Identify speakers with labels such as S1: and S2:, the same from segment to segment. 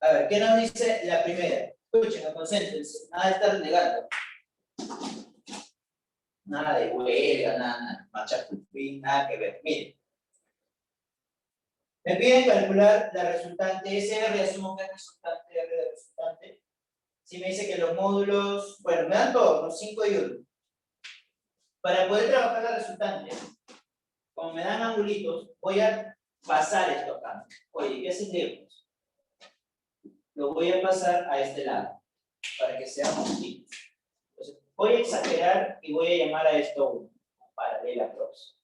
S1: A ver, ¿qué nos dice la primera? Escuchen, concéntrense, nada de estar negando. Nada de huelga, nada, marcha fin, nada que ver. Miren. Me piden calcular la resultante SR, asumo que es resultante R de resultante. Si me dice que los módulos, bueno, me dan todos, los 5 y 1. Para poder trabajar la resultante, como me dan angulitos, voy a pasar esto acá. Oye, ¿qué hacemos? Lo voy a pasar a este lado, para que sea juntito. Entonces, voy a exagerar y voy a llamar a esto 1, paralela cross.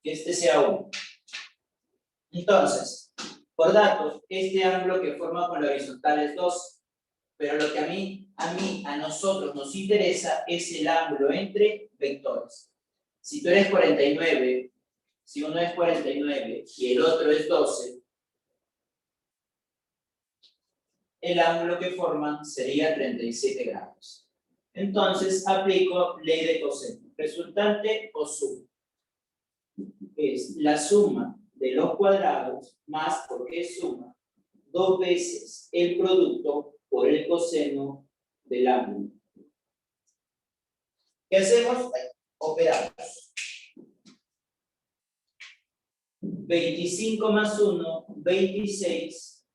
S1: Que este sea 1. Entonces, por datos, este ángulo que forma con la horizontal es 2. Pero lo que a nosotros nos interesa es el ángulo entre vectores. Si tú eres 49, si uno es 49 y el otro es 12, el ángulo que forman sería 37 grados. Entonces, aplico ley de coseno. Resultante o suma. Es la suma de los cuadrados más, porque es suma, 2 veces el producto por el coseno del ángulo. ¿Qué hacemos? Operamos. 25 más 1, 26.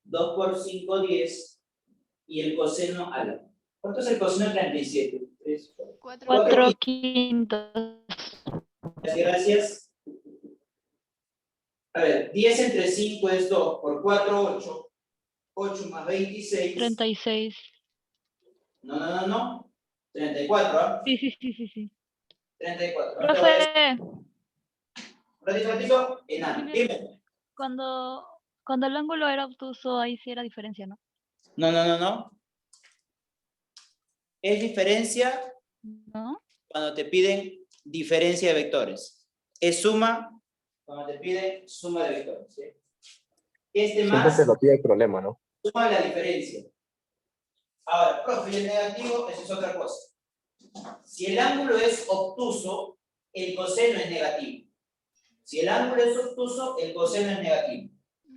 S1: 2 por 5, 10. Y el coseno al. ¿Cuánto es el coseno de 37? 3,
S2: 4 quintos.
S1: Gracias. A ver, 10 entre 5 es 2. Por 4, 8. 8 más 26.
S2: 36.
S1: No. 34, ¿ah?
S2: Sí.
S1: 34.
S2: Profe,
S1: Un ratito, enano. Dime.
S2: cuando el ángulo era obtuso, ahí sí era diferencia, ¿no?
S1: No. Es diferencia
S2: ¿No?
S1: cuando te piden diferencia de vectores. Es suma cuando te piden suma de vectores. ¿Sí? Este
S3: Siempre
S1: más
S3: te lo pide el problema, ¿no?
S1: suma la diferencia. Ahora, profe, y el negativo, eso es otra cosa. Si el ángulo es obtuso, el coseno es negativo. Si el ángulo es obtuso, el coseno es negativo.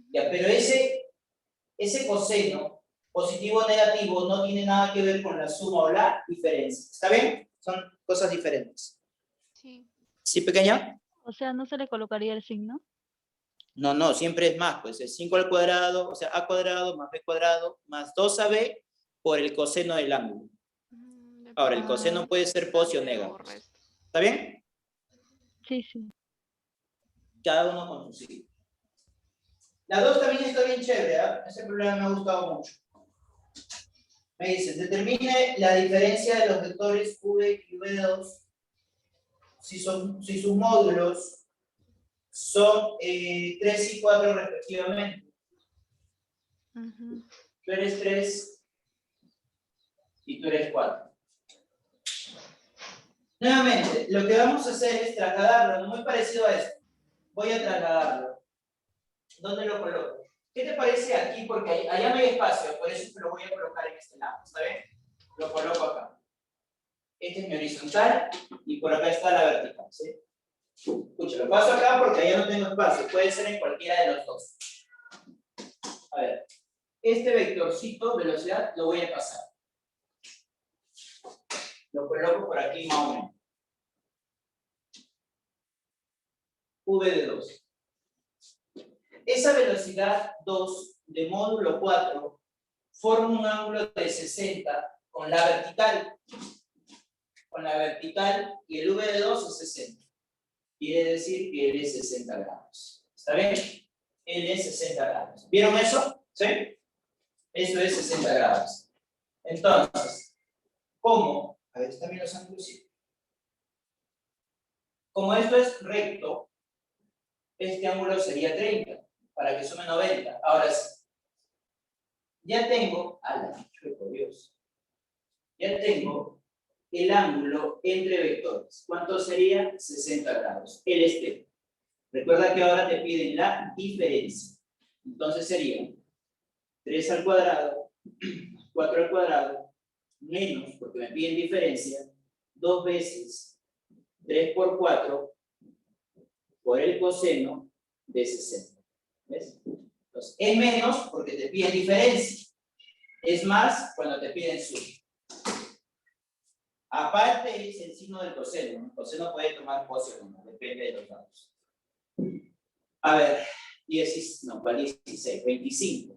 S1: Ya, pero ese coseno, positivo o negativo, no tiene nada que ver con la suma o la diferencia. ¿Está bien? Son cosas diferentes.
S4: Sí.
S1: ¿Sí, pequeña?
S2: O sea, ¿no se le colocaría el signo?
S1: No, siempre es más, pues es 5 al cuadrado, o sea, a cuadrado más b cuadrado más 2ab por el coseno del ángulo. Ahora, el coseno puede ser posio o negativo. ¿Está bien?
S2: Sí.
S1: Cada uno con su signo. La 2 también está bien chévere, ¿eh? Ese problema me ha gustado mucho. Me dicen, determine la diferencia de los vectores v y v2 si sus módulos son 3 y 4 respectivamente. Tú eres 3 y tú eres 4. Nuevamente, lo que vamos a hacer es trasladarlo, muy parecido a esto. Voy a trasladarlo. ¿Dónde lo coloco? ¿Qué te parece aquí? Porque allá no hay espacio, por eso lo voy a colocar en este lado, ¿está bien? Lo coloco acá. Este es mi horizontal y por acá está la vertical, ¿sí? Escucha, lo paso acá porque allá no tengo espacio, puede ser en cualquiera de los dos. A ver, este vectorcito, velocidad, lo voy a pasar. Lo coloco por aquí más o menos. V de 2. Esa velocidad 2 de módulo 4 forma un ángulo de 60 con la vertical. Con la vertical y el V de 2 es 60. Quiere decir que él es 60 grados. ¿Está bien? Él es 60 grados. ¿Vieron eso? ¿Sí? Eso es 60 grados. Entonces, ¿cómo? A ver, ¿están bien los ángulos? Sí. Como esto es recto, este ángulo sería 30, para que sume 90. Ahora sí. Ya tengo, por Dios. Ya tengo el ángulo entre vectores. ¿Cuánto sería? 60 grados. El este. Recuerda que ahora te piden la diferencia. Entonces sería 3 al cuadrado, 4 al cuadrado, menos, porque me piden diferencia, 2 veces 3 por 4 por el coseno de 60. ¿Ves? Entonces, es menos porque te piden diferencia. Es más cuando te piden suma. Aparte es el signo del coseno. El coseno puede tomar pose o no, depende de los datos. A ver, 16, 25.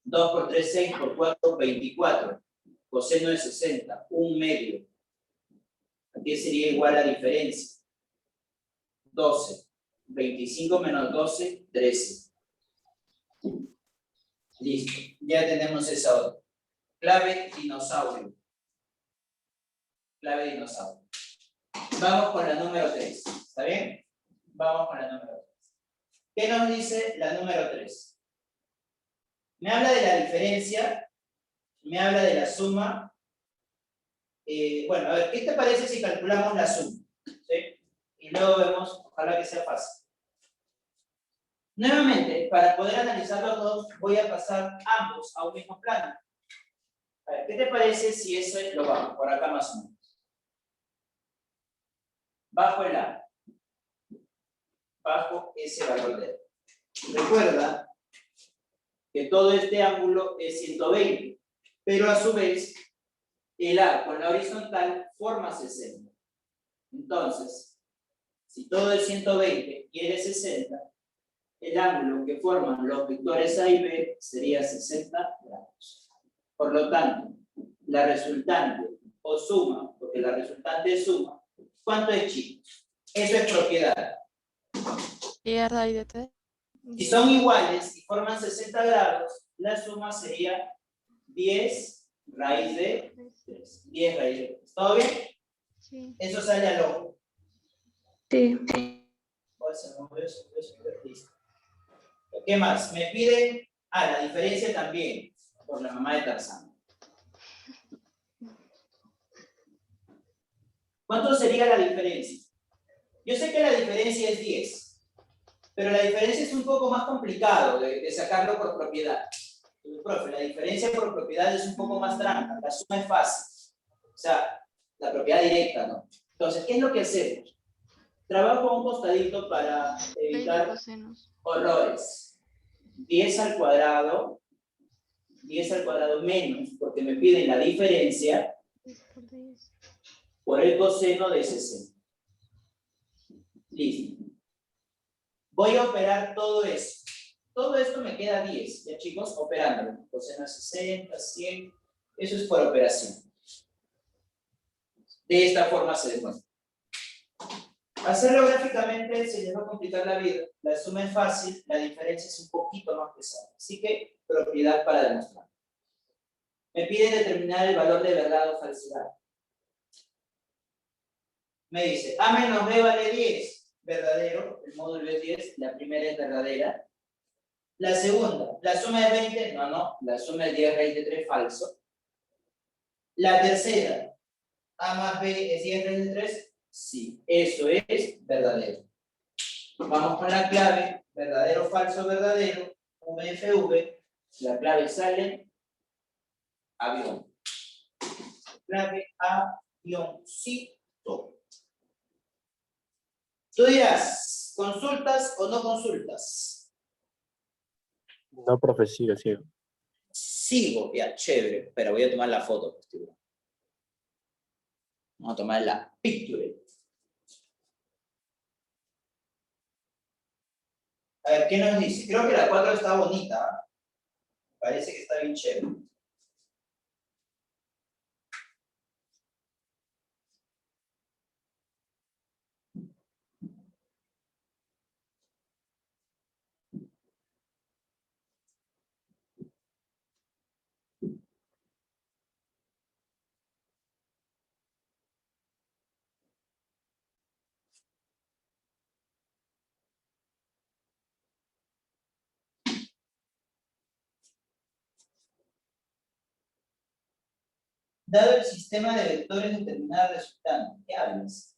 S1: 2 por 3, 6 por 4, 24. Coseno de 60, 1/2. Aquí sería igual a diferencia. 12. 25 menos 12, 13. Listo, ya tenemos esa otra. Clave dinosaurio. Clave dinosaurio. Vamos con la número 3. ¿Está bien? Vamos con la número 3. ¿Qué nos dice la número 3? Me habla de la diferencia, me habla de la suma. Bueno, a ver, ¿qué te parece si calculamos la suma? ¿Sí? Y luego vemos, ojalá que sea fácil. Nuevamente, para poder analizar los dos, voy a pasar ambos a un mismo plano. A ver, ¿qué te parece si eso lo bajo por acá más o menos? Bajo el A. Bajo ese valor de A. Recuerda que todo este ángulo es 120, pero a su vez, el A con la horizontal forma 60. Entonces, si todo es 120 y él es 60, el ángulo que forman los vectores A y B sería 60 grados. Por lo tanto, la resultante o suma, porque la resultante es suma, ¿cuánto es, chicos? Eso es propiedad.
S3: 10 raíz de 3.
S1: Si son iguales y forman 60 grados, la suma sería 10 raíz de 3. 10 raíz de 3. ¿Todo bien?
S3: Sí.
S1: Eso sale al ojo.
S4: Sí.
S1: ¿Qué más? Me piden, la diferencia también, por la mamá de Tarzán. ¿Cuánto sería la diferencia? Yo sé que la diferencia es 10, pero la diferencia es un poco más complicado de sacarlo por propiedad. Profe, la diferencia por propiedad es un poco más trampa, la suma es fácil. O sea, la propiedad directa, ¿no? Entonces, ¿qué es lo que hacemos? Trabajo a un costadito para evitar horrores. 10 al cuadrado menos, porque me piden la diferencia por el coseno de 60. Listo. Voy a operar todo eso. Todo esto me queda 10, ¿ya chicos? Operándolo. Coseno de 60, 100. Eso es por operación. De esta forma se demuestra. Hacerlo gráficamente se les va a complicar la vida. La suma es fácil, la diferencia es un poquito más pesada. Así que, propiedad para demostrar. Me piden determinar el valor de verdad o falsedad. Me dice, A menos B vale 10. Verdadero, el módulo es 10, la primera es verdadera. La segunda, la suma es 20, no, la suma es 10 raíz de 3, falso. La tercera, A más B es 10 raíz de 3, sí, eso es verdadero. Vamos con la clave, verdadero, falso, verdadero, VFV, la clave sale, avión. Clave, avioncito. Tú dirás, ¿consultas o no consultas?
S5: No, profe, sigo.
S1: Sigo, ya, chévere, pero voy a tomar la foto. Vamos a tomar la picture. A ver, ¿qué nos dice? Creo que la 4 está bonita. Parece que está bien chévere. Dado el sistema de vectores determinado resultante, ¿qué hablas?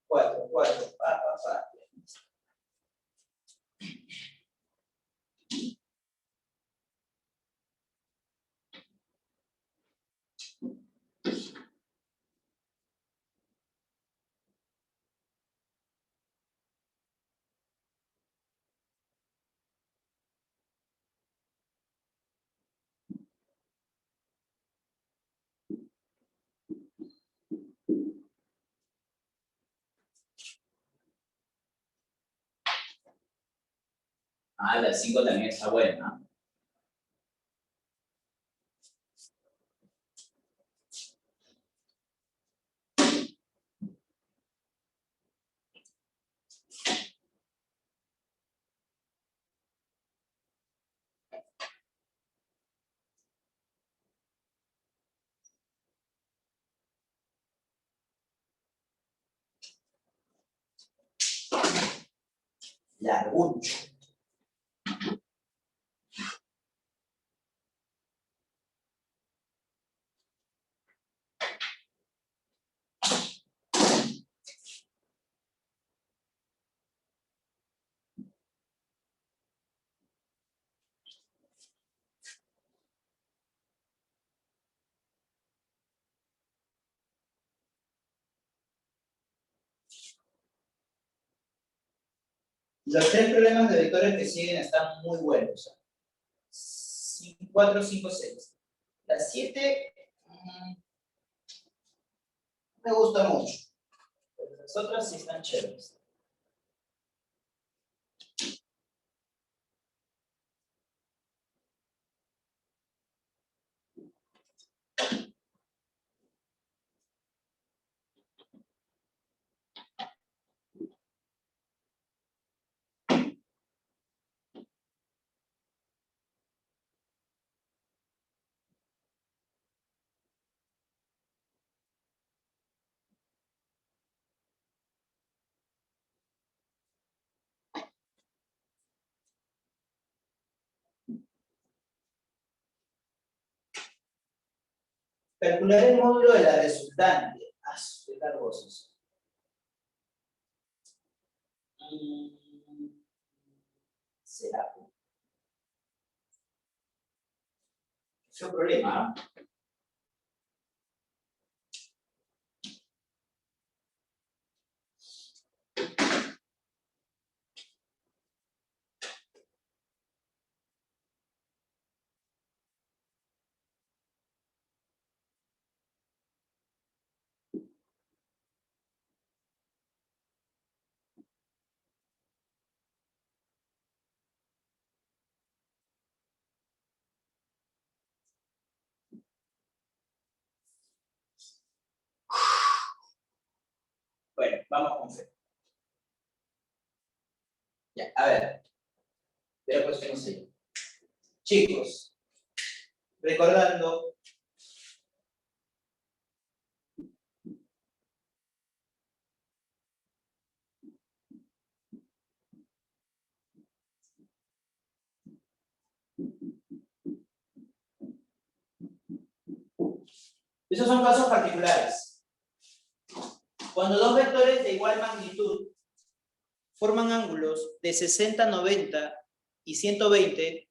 S1: Cuatro, pa. Ah, la 5 también está buena. Largucho. Los tres problemas de vectores que siguen están muy buenos. 4, 5, 6. La 7 me gusta mucho. Pero las otras sí están chéveres. Calcular el módulo de la resultante. Ah, qué cargosos. Será. Es un problema. Bueno, vamos con fe. Ya, a ver. Veo cuestiones ahí. Chicos, recordando. Esos son casos particulares. Cuando dos vectores de igual magnitud forman ángulos de 60, 90 y 120,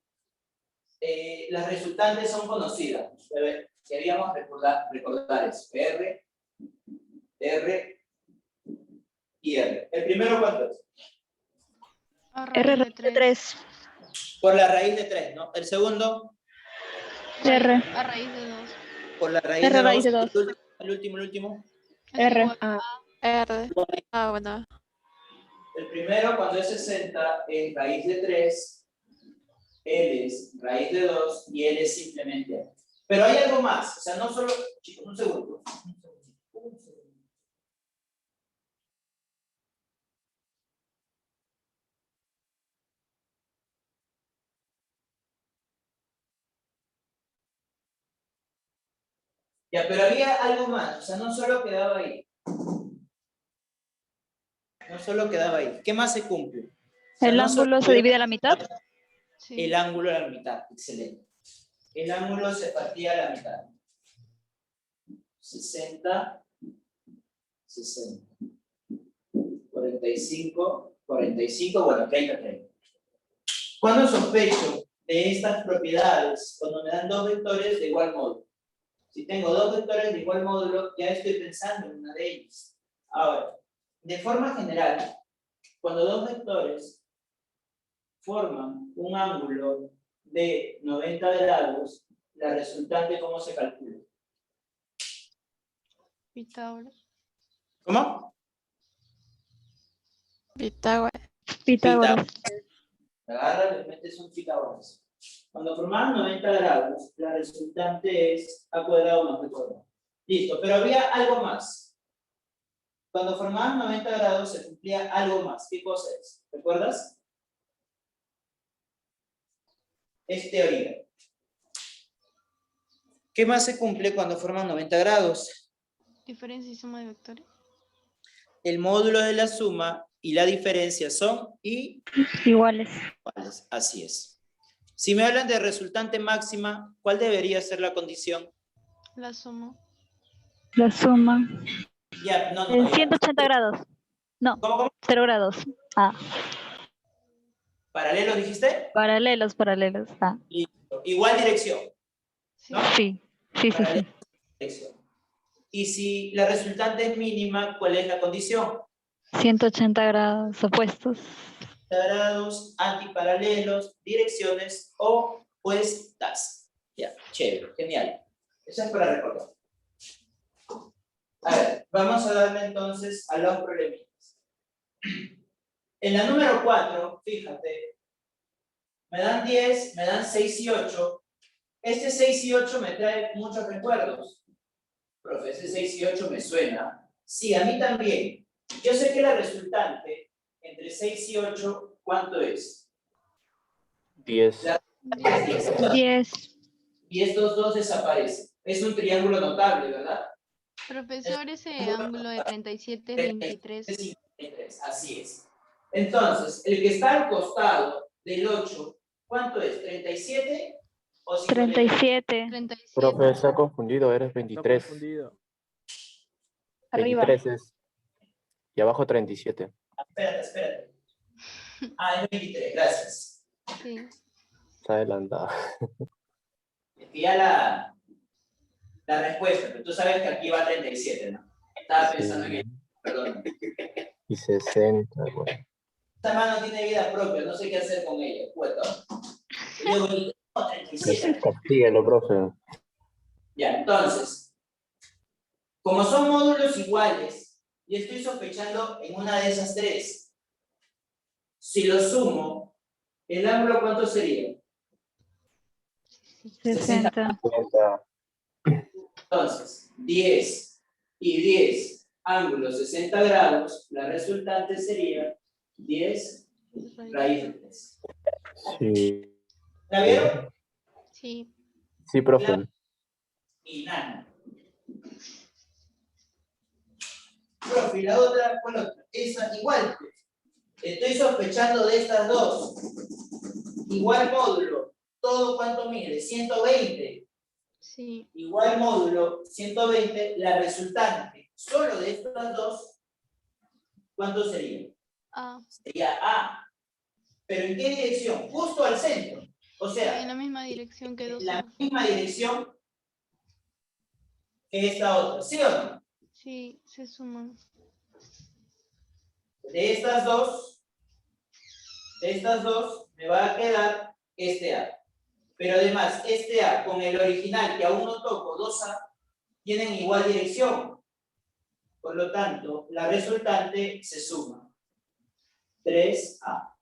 S1: las resultantes son conocidas. Queríamos recordar eso. R, R y R. ¿El primero cuánto es?
S3: A
S2: R
S3: raíz de 3.
S2: 3.
S1: Por la raíz de 3, ¿no? El segundo,
S2: R.
S3: A raíz de 2.
S1: por la raíz
S2: R
S1: de
S2: raíz
S1: 2.
S2: de 2.
S1: El último.
S3: Es
S2: R.
S3: igual
S2: Ah.
S3: R. Ah, bueno.
S1: El primero, cuando es 60, es raíz de 3, L es raíz de 2 y L es simplemente A. Pero hay algo más, o sea, no solo... Chicos, un segundo. Ya, pero había algo más, o sea, no solo quedaba ahí. No solo quedaba ahí. ¿Qué más se cumple? O sea,
S2: El
S1: no solo
S2: ángulo se divide a la mitad.
S3: Sí.
S1: el ángulo a la mitad, excelente. El ángulo se partía a la mitad. 60, 60. 45, 45, bueno, 30, 30. ¿Cuándo sospecho de estas propiedades? Cuando me dan dos vectores de igual módulo. Si tengo dos vectores de igual módulo, ya estoy pensando en una de ellas. Ahora, de forma general, cuando dos vectores forman un ángulo de 90 grados, la resultante, ¿cómo se calcula?
S3: Pitágoras.
S1: ¿Cómo?
S3: Pitágoras.
S2: Pitágoras.
S1: Agarra, le metes un chicabonazo. Cuando formamos 90 grados, la resultante es a cuadrado más b cuadrado. Listo, pero había algo más. Cuando formaban 90 grados se cumplía algo más. ¿Qué cosa es? ¿Recuerdas? Es teoría. ¿Qué más se cumple cuando forman 90 grados?
S3: Diferencia y suma de vectores.
S1: El módulo de la suma y la diferencia son
S2: Iguales.
S1: iguales. Así es. Si me hablan de resultante máxima, ¿cuál debería ser la condición?
S3: La suma.
S2: La suma.
S1: Ya, no,
S2: En
S1: ya.
S2: 180 grados. No,
S1: ¿Cómo?
S2: 0 grados. Ah,
S1: ¿Paralelo dijiste?
S2: paralelos. Ah,
S1: Listo. Igual dirección.
S3: Sí.
S1: ¿No?
S2: sí. Sí.
S1: Dirección. Y si la resultante es mínima, ¿cuál es la condición?
S2: 180 grados opuestos.
S1: Grados, antiparalelos, direcciones opuestas. Ya, chévere, genial. Eso es para recordar. A ver, vamos a darle entonces a los problemitas. En la número 4, fíjate, me dan 10, me dan 6 y 8. Este 6 y 8 me trae muchos recuerdos. Profe, ese 6 y 8 me suena. Sí, a mí también. Yo sé que la resultante entre 6 y 8, ¿cuánto es?
S5: 10.
S1: La-
S2: 10.
S1: Y estos dos desaparecen. Es un triángulo notable, ¿verdad?
S3: Profesor, ese ángulo de 37 es 23.
S1: 53, así es. Entonces, el que está al costado del 8, ¿cuánto es? ¿37 o 53?
S2: 37.
S3: 37.
S5: Profe, está confundido, eres 23.
S2: Arriba.
S5: 23 es. Y abajo 37.
S1: Espérate. Ah, es 23, gracias.
S3: Sí.
S5: Está adelantado.
S1: Es que ya la respuesta, pero tú sabes que aquí va 37, ¿no? Estaba pensando que, perdón.
S5: Y 60. Bueno.
S1: Esta mano tiene vida propia, no sé qué hacer con ella, puesto. Yo digo, no, 37.
S5: Castíguelo, profe.
S1: Ya, entonces, como son módulos iguales, y estoy sospechando en una de esas tres, si lo sumo, ¿el ángulo cuánto sería?
S2: 60.
S5: 60.
S1: Entonces, 10 y 10, ángulo 60 grados, la resultante sería 10 raíz de 3.
S5: Sí.
S1: ¿La vieron?
S3: Sí.
S5: Sí, profe.
S1: Y nada. Profe, y la otra, bueno, esa igual. Estoy sospechando de estas dos. Igual módulo. ¿Todo cuánto mide? 120.
S3: Sí.
S1: Igual módulo, 120. La resultante, solo de estas dos, ¿cuánto sería?
S3: A.
S1: Sería A. ¿Pero en qué dirección? Justo al centro. O
S3: En
S1: sea,
S3: la misma dirección que 2A.
S1: la misma dirección que esta otra. ¿Sí o no?
S3: Sí, se suman.
S1: De estas dos, me va a quedar este A. Pero además, este A con el original que aún no toco, 2A, tienen igual dirección. Por lo tanto, la resultante se suma. 3A.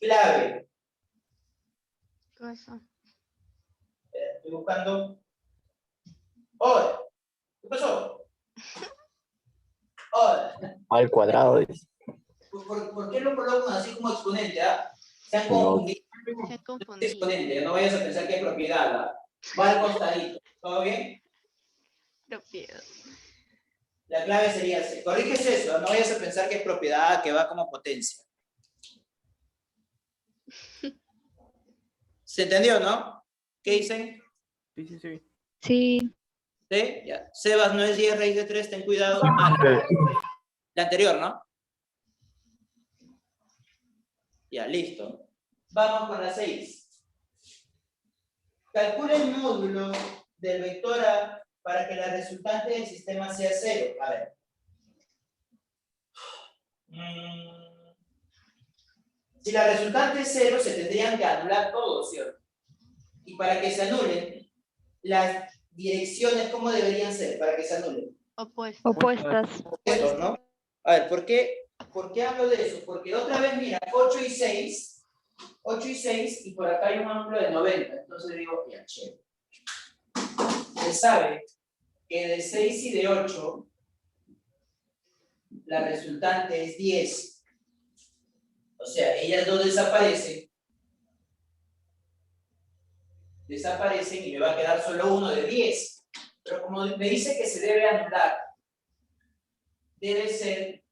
S1: Clave.
S3: Cosa.
S1: Estoy buscando. ¡Hola! ¿Qué pasó? ¡Hola!
S5: Al cuadrado. Dice.
S1: ¿Por qué lo colocan así como exponente? ¿Ah? Se han
S5: No.
S1: confundido.
S3: Se han confundido.
S1: Exponente, no vayas a pensar que es propiedad. Va al costadito. ¿Todo bien?
S3: Propiedad.
S1: La clave sería C. Corriges eso, no vayas a pensar que es propiedad, que va como potencia. ¿Se entendió, no? ¿Qué dicen?
S5: Sí.
S2: Sí.
S1: ¿Sí? Ya. Sebas no es 10 raíz de 3, ten cuidado. Ah, la anterior, ¿no? Ya, listo. Vamos con la 6. Calcula el módulo del vector A para que la resultante del sistema sea 0. A ver. Si la resultante es 0, se tendrían que anular todos, ¿cierto? Y para que se anulen, las direcciones, ¿cómo deberían ser para que se anulen?
S3: Opuestas.
S2: Opuestas.
S1: Estos, ¿no? A ver, ¿por qué ¿Por qué hablo de eso? Porque otra vez, mira, 8 y 6, y por acá hay un ángulo de 90. Entonces digo, ya, chévere. Se sabe que de 6 y de 8, la resultante es 10. O sea, ellas dos desaparecen y me va a quedar solo uno de 10. Pero como me dice que se debe anular, debe ser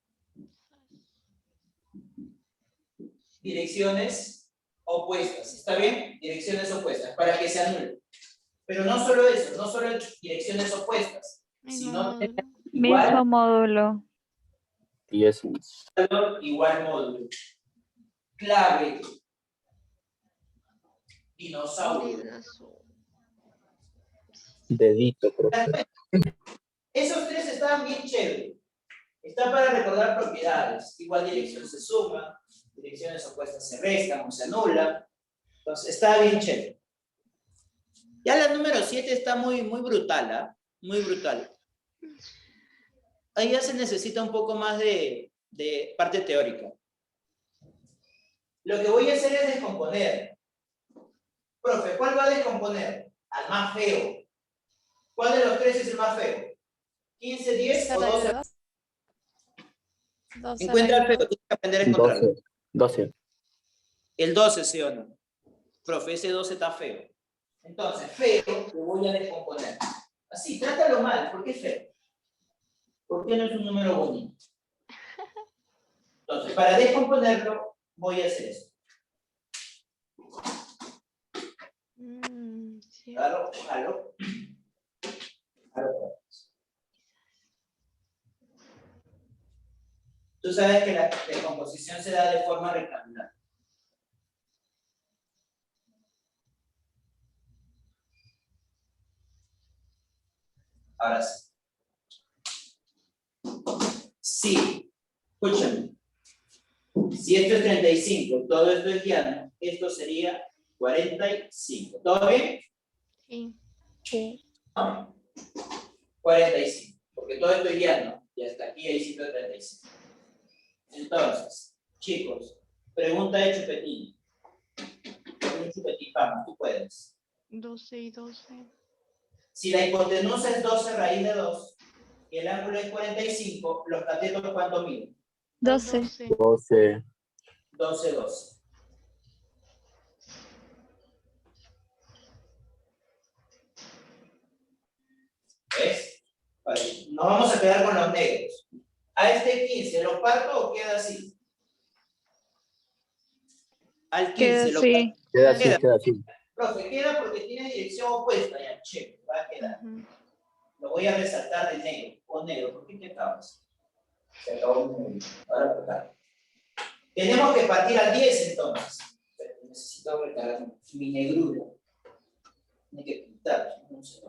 S1: direcciones opuestas. ¿Está bien? Direcciones opuestas, para que se anule. Pero no solo eso, no solo direcciones opuestas,
S3: Mismo
S1: sino
S3: módulo.
S2: Mismo módulo.
S5: 10.
S1: igual módulo. Clave. Dinosaurio.
S5: Dedito, profe.
S1: Esos tres estaban bien chéveres. Está para recordar propiedades. Igual dirección se suma, direcciones opuestas se restan o se anulan. Entonces, está bien chévere. Ya la número 7 está muy brutal, ¿ah? Muy brutal. Ahí ya se necesita un poco más de parte teórica. Lo que voy a hacer es descomponer. Profe, ¿cuál va a descomponer? Al más feo. ¿Cuál de los tres es el más feo? ¿15, 10 o 12?
S4: 12
S1: Encuentra el
S4: raíz
S1: feo, tienes que aprender a encontrarlo.
S5: 12.
S1: El 12, ¿sí o no? Profe, ese 12 está feo. Entonces, feo lo voy a descomponer. Así, trátalo mal. ¿Por qué feo? ¿Por qué no es un número bonito? Entonces, para descomponerlo, voy a hacer eso.
S3: Sí.
S1: Jalo. Tú sabes que la descomposición se da de forma rectangular. Ahora sí. Sí, escúchame. Si esto es 35, todo esto es llano, esto sería 45. ¿Todo bien?
S3: Sí.
S4: Sí.
S1: No. 45, porque todo esto es llano, y hasta aquí hay 135. Entonces, chicos, pregunta de Chupetín. Chupetín, vamos, tú puedes.
S3: 12 y 12.
S1: Si la hipotenusa es 12 raíz de 2 y el ángulo es 45, los catetos ¿cuánto miden?
S2: 12.
S5: 12.
S1: 12, 12. ¿Ves? Vale. Nos vamos a quedar con los negros. A este 15, ¿lo parto o queda así? Al 15,
S2: Queda
S1: ¿lo
S2: así.
S1: parto?
S5: Queda así,
S1: Queda.
S5: queda así.
S1: Profe, queda porque tiene dirección opuesta. Ya, che, va a quedar. Lo voy a resaltar de negro. O negro, ¿por qué te acabas? Se acabó el negro. Ahora por acá. Tenemos que partir al 10 entonces. Pero necesito recargar mi negrura. Tiene que pintar. No sé.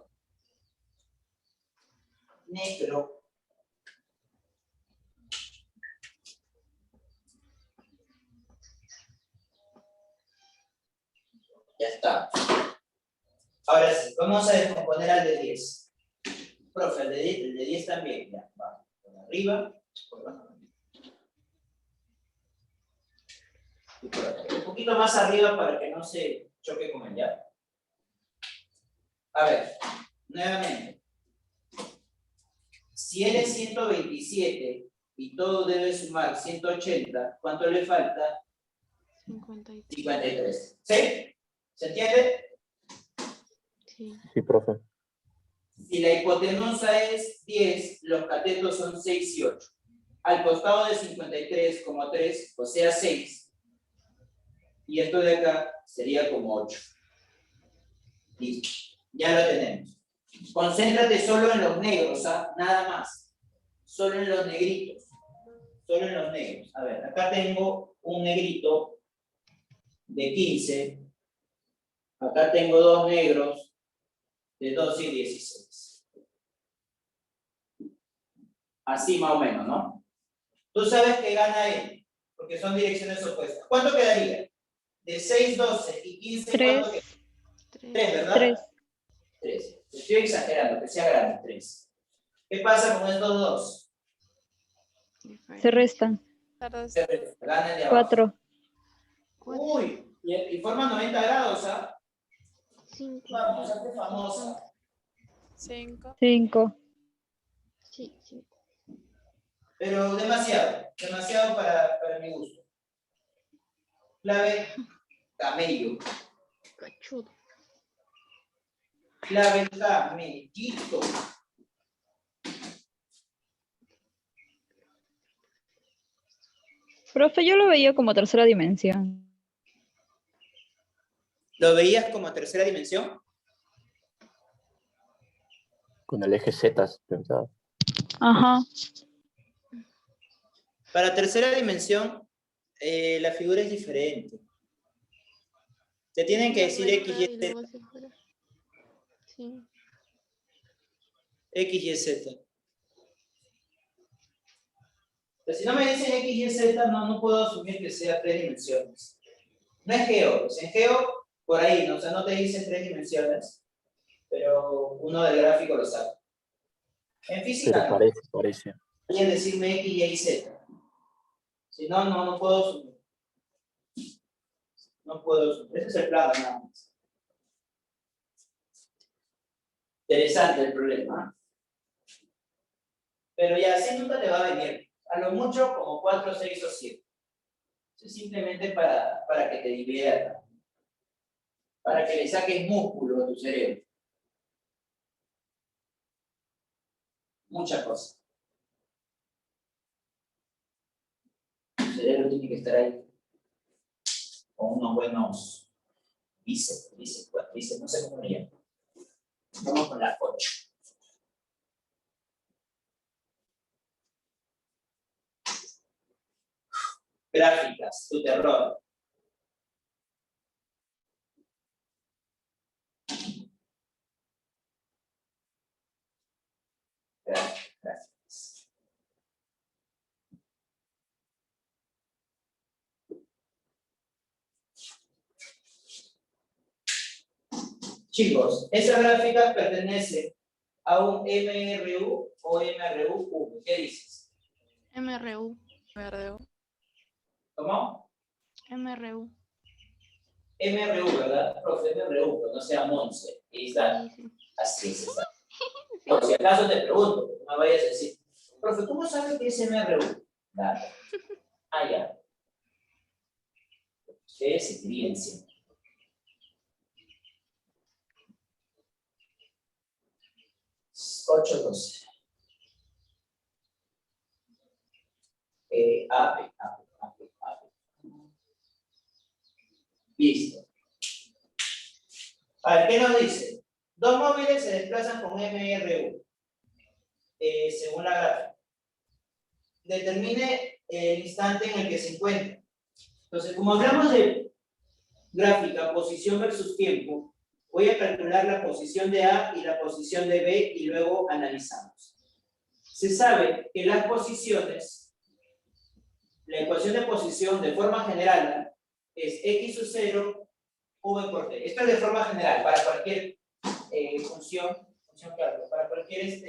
S1: Negro. Ya está. Ahora sí, vamos a descomponer al de 10. Profe, el de 10 también. Ya, va. Por arriba, por abajo. Y por acá. Un poquito más arriba para que no se choque con el ya. A ver, nuevamente. Si él es 127 y todo debe sumar 180, ¿cuánto le falta?
S3: 53.
S1: 53. ¿Sí? ¿Se entiende?
S3: Sí.
S5: Sí, profe.
S1: Si la hipotenusa es 10, los catetos son 6 y 8. Al costado de 53 como 3, o sea 6. Y esto de acá sería como 8. Listo. Ya lo tenemos. Concéntrate solo en los negros, ¿ah? Nada más. Solo en los negritos. Solo en los negros. A ver, acá tengo un negrito de 15. Acá tengo dos negros de 12 y 16. Así más o menos, ¿no? Tú sabes que gana él, porque son direcciones opuestas. ¿Cuánto quedaría? De 6, 12 y 15, ¿cuánto
S2: 3.
S1: queda? 3, ¿verdad?
S2: 3.
S1: 3. Estoy exagerando, que sea grande, 3. ¿Qué pasa con estos dos?
S2: Se restan.
S4: Tardes.
S1: Gana el de abajo.
S2: 4.
S1: Uy, y forma 90 grados, ¿ah?
S3: 5.
S1: Vamos, hazte famosa.
S4: 5.
S2: 5.
S3: Sí, 5.
S1: Pero demasiado para mi gusto. Clave, camello.
S3: Cachudo.
S1: Clave, camellito.
S2: Profe, yo lo veía como tercera dimensión.
S1: ¿Lo veías como tercera dimensión?
S5: Con el eje Z, pensaba.
S2: Ajá.
S1: Para tercera dimensión, la figura es diferente. Te tienen que decir X, Y, Z.
S3: Sí.
S1: X, Y, Z. Pero si no me dicen X, Y, Z, no puedo asumir que sea tres dimensiones. No es geo, pues en geo, por ahí, ¿no? O sea, no te dicen tres dimensiones, pero uno del gráfico lo sabe. En física,
S5: Pero
S1: no.
S5: parece.
S1: Pueden decirme X, Y, Z. Si no, no puedo asumir. No puedo asumir. Ese es el plano, nada más. Interesante el problema. Pero ya, así nunca te va a venir. A lo mucho, como 4, 6 o 7. Eso es simplemente para que te diviertas. Para que le saques músculo a tu cerebro. Muchas cosas. Tu cerebro tiene que estar ahí. Con unos buenos bíceps, no sé cómo le llaman. Vamos con la 8. Gráficas, tu terror. Gráficas. Chicos, esa gráfica pertenece a un MRU o MRU. ¿Qué dices?
S3: MRU.
S4: MRU.
S1: ¿Cómo?
S3: MRU.
S1: MRU, ¿verdad? Profe, MRU, pero no sea Monse. Ahí está.
S3: Sí, sí.
S1: Así es, está.
S3: Sí.
S1: Por si acaso te pregunto, no vayas a decir, profe, ¿cómo sabe que es MRU? Nada. Ah, ya. Ustedes se crían siempre. Ocho, 12. AP. Listo. A ver, ¿qué nos dice? Dos móviles se desplazan con MRU, según la gráfica. Determine el instante en el que se encuentran. Entonces, como hablamos de gráfica, posición versus tiempo, voy a calcular la posición de A y la posición de B y luego analizamos. Se sabe que las posiciones, la ecuación de posición de forma general es X sub 0, V por T. Esto es de forma general, para cualquier función cálculo, para cualquier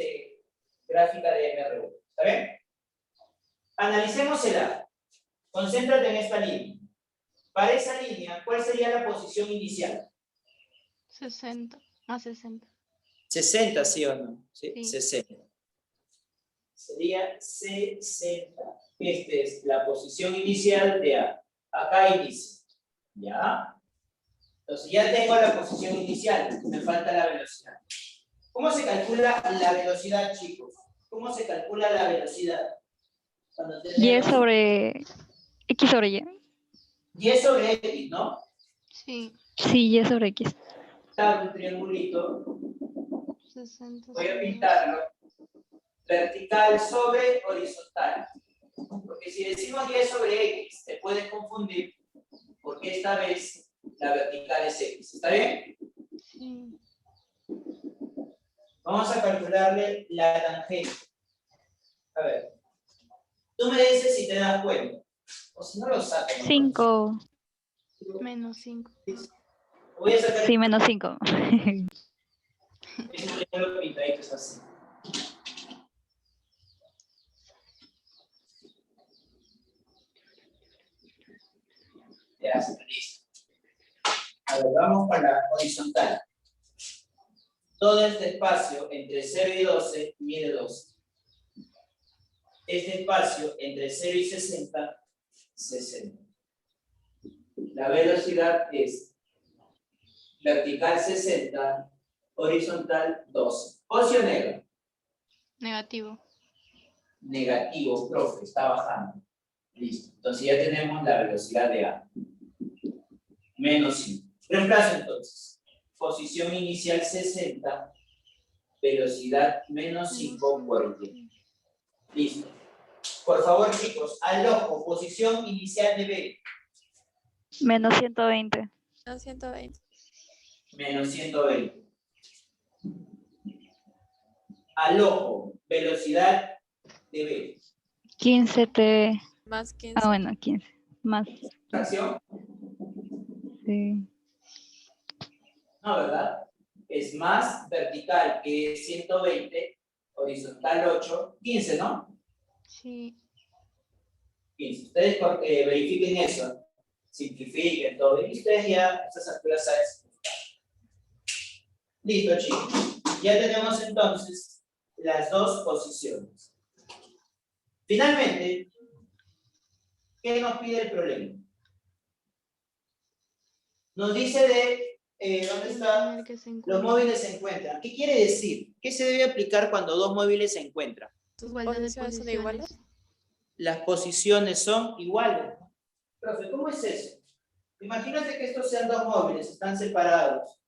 S1: gráfica de MRU. ¿Está bien? Analicemos el A. Concéntrate en esta línea. Para esa línea, ¿cuál sería la posición inicial?
S3: 60. Más 60.
S1: 60, ¿sí o no? Sí,
S3: Sí.
S1: 60. Sería 60. Esta es la posición inicial de A. Acá inicia. ¿Ya? Entonces ya tengo la posición inicial. Me falta la velocidad. ¿Cómo se calcula la velocidad, chicos? ¿Cómo se calcula la velocidad? Cuando
S2: Y sobre X sobre Y.
S1: Y sobre X, ¿no?
S3: Sí.
S2: Sí, Y sobre X.
S1: Claro, un triangulito.
S3: 60.
S1: Voy a pintarlo. Vertical sobre horizontal. Porque si decimos Y sobre X, te puedes confundir porque esta vez la vertical es X. ¿Está bien?
S3: Sí.
S1: Vamos a calcularle la tangente. A ver. Tú me dices si te das cuenta. O si no lo saco.
S2: 5.
S3: Menos 5.
S1: Voy a sacar
S2: Sí, menos 5.
S1: ese triángulo pintadito es así. Ya está listo. A ver, vamos para la horizontal. Todo este espacio entre 0 y 12 mide 12. Este espacio entre 0 y 60, 60. La velocidad es vertical 60, horizontal 12. ¿O sí o negro?
S3: Negativo.
S1: Negativo, profe, está bajando. Listo. Entonces ya tenemos la velocidad de A. Menos 5. Reemplazo entonces. Posición inicial 60, velocidad menos 5 por el tiempo. Listo. Por favor, chicos, al ojo, posición inicial de B.
S2: Menos 120.
S4: No, 120.
S1: Menos 120. Al ojo, velocidad de B.
S2: 15 T.
S4: Más 15.
S2: Ah, bueno, 15. Más.
S1: ¿Fracción?
S2: Sí.
S1: No, ¿verdad? Es más vertical que 120, horizontal 8, 15, ¿no?
S3: Sí.
S1: 15. Ustedes verifiquen eso, simplifiquen todo, y ustedes ya a estas alturas saben. Listo, chicos. Ya tenemos entonces las dos posiciones. Finalmente, ¿qué nos pide el problema? Nos dice ¿dónde está?
S3: Tener que se
S1: Los
S3: encuentre.
S1: móviles se encuentran. ¿Qué quiere decir? ¿Qué se debe aplicar cuando dos móviles se encuentran?
S4: ¿Tus
S3: Igualdad de
S4: posiciones son iguales?
S3: posiciones.
S1: Las posiciones son iguales. Profe, ¿cómo es eso? Imagínate que estos sean dos móviles, están separados.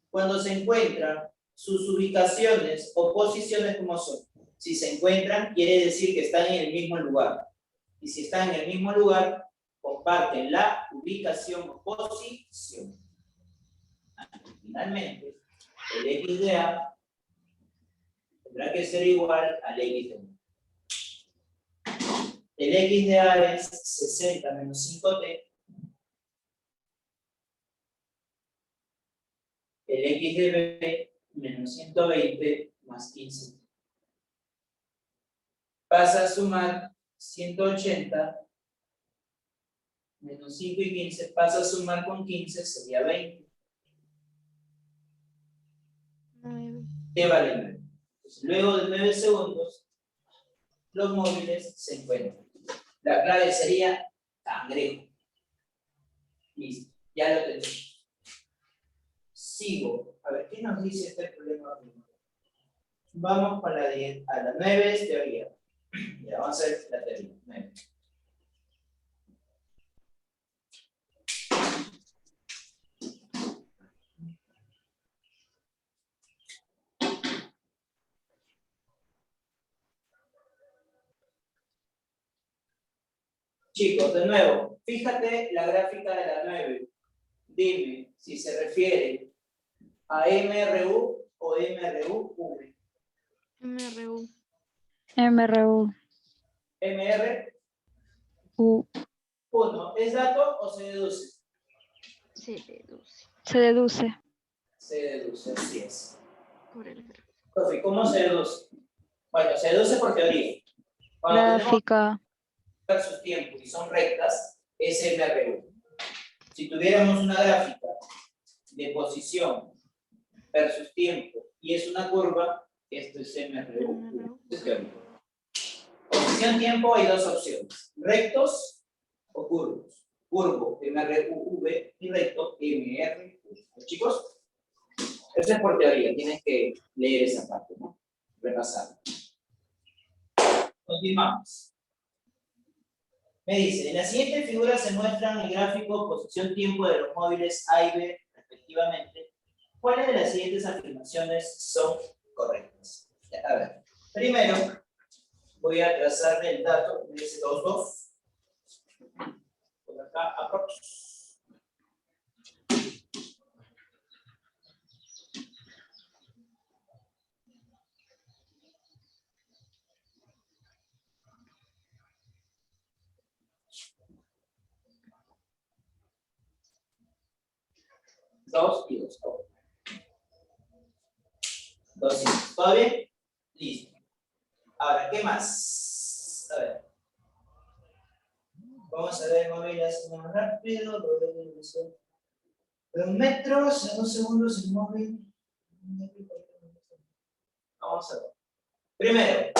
S1: Cuando se encuentran, sus ubicaciones o posiciones, ¿cómo son? Si se encuentran, quiere decir que están en el mismo lugar. Y si están en el mismo lugar, comparten la ubicación o posición. Finalmente, el x de A tendrá que ser igual al x de B. El x de A es 60 menos 5t. El x de B menos 120 más 15. Pasa a sumar 180 menos 5 y 15. Pasa a sumar con 15, sería 20.
S3: 9.
S1: ¿Qué vale 9? Pues luego de 9 segundos, los móviles se encuentran. La clave sería cangrejo. Listo, ya lo tenemos. Sigo. A ver, ¿qué nos dice este problema? Vamos con la 10. A la 9 es teoría. Ya, vamos a ver la teoría. 9. Chicos, de nuevo, fíjate la gráfica de la 9. Dime si se refiere a MRU o MRU-V.
S3: MRU.
S2: MRU.
S1: MR1,
S2: U.
S1: ¿es dato o se deduce?
S3: Se deduce.
S2: Se deduce.
S1: Se deduce, así es.
S3: Por el grafo.
S1: Profe, ¿cómo se deduce? Bueno, se deduce por teoría. Cuando tenemos
S2: Gráfica.
S1: versus tiempo y son rectas, es MRU. Si tuviéramos una gráfica de posición versus tiempo y es una curva, esto es MRU. Es teoría. Posición tiempo hay dos opciones, rectos o curvos. Curvo, MRUV, y recto, MRU. Chicos, eso es por teoría, tienes que leer esa parte, ¿no? Repasar. Continuamos. Me dice, en la siguiente figura se muestran el gráfico posición-tiempo de los móviles A y B, respectivamente. ¿Cuáles de las siguientes afirmaciones son correctas? A ver, primero voy a trazarle el dato de ese 2,2. Por acá, aprox. Dos y dos. Dos y dos. ¿Todo bien? Listo. Ahora, ¿qué más? A ver. Vamos a ver el móvil así más rápido. 2 metros, en 2 segundos el móvil. Vamos a ver. Primero,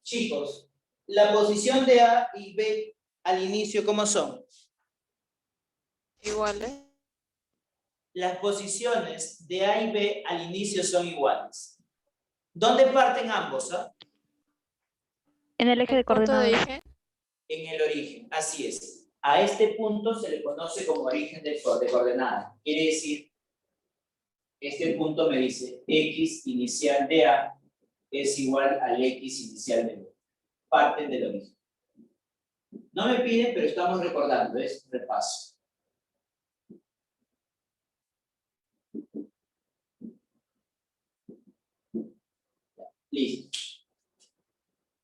S1: chicos, la posición de A y B al inicio, ¿cómo son?
S4: Iguales.
S1: Las posiciones de A y B al inicio son iguales. ¿Dónde parten ambos?
S2: En el eje de
S4: Punto de
S2: coordenadas.
S4: eje.
S1: En el origen, así es. A este punto se le conoce como origen de coordenadas. Quiere decir, este punto me dice X inicial de A es igual al X inicial de B. Parten del origen. No me piden, pero estamos recordando, es un repaso. Listo.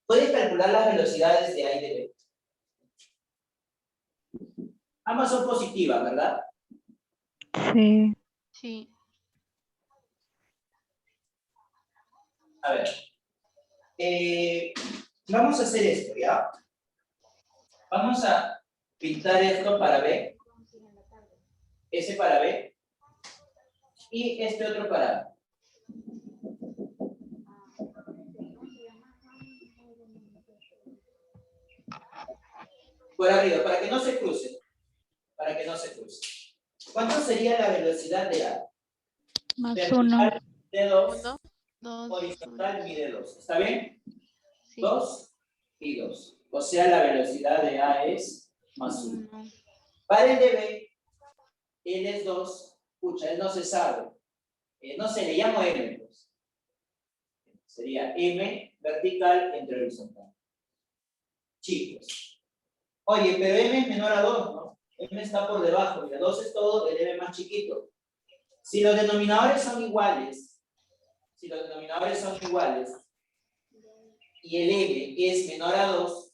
S1: Puedes calcular las velocidades de A y de B. Ambas son positivas, ¿verdad?
S2: Sí.
S3: Sí.
S1: A ver. Vamos a hacer esto, ¿ya? Vamos a pintar esto para B. Ese para B. Y este otro para B. Por arriba, para que no se cruce. Para que no se cruce. ¿Cuánto sería la velocidad de A?
S2: Más
S1: Vertical
S2: 1.
S1: de 2,
S3: 2.
S1: horizontal mide 2. ¿Está bien?
S3: Sí.
S1: 2 y 2. O sea, la velocidad de A es más 1.
S3: 1.
S1: Para el de B, él es 2. Pucha, él no se sabe. No se le llama M, pues. Sería M vertical entre horizontal. Chicos. Oye, pero M es menor a 2, ¿no? M está por debajo. Y 2 es todo, el M más chiquito. Si los denominadores son iguales, y el M es menor a 2,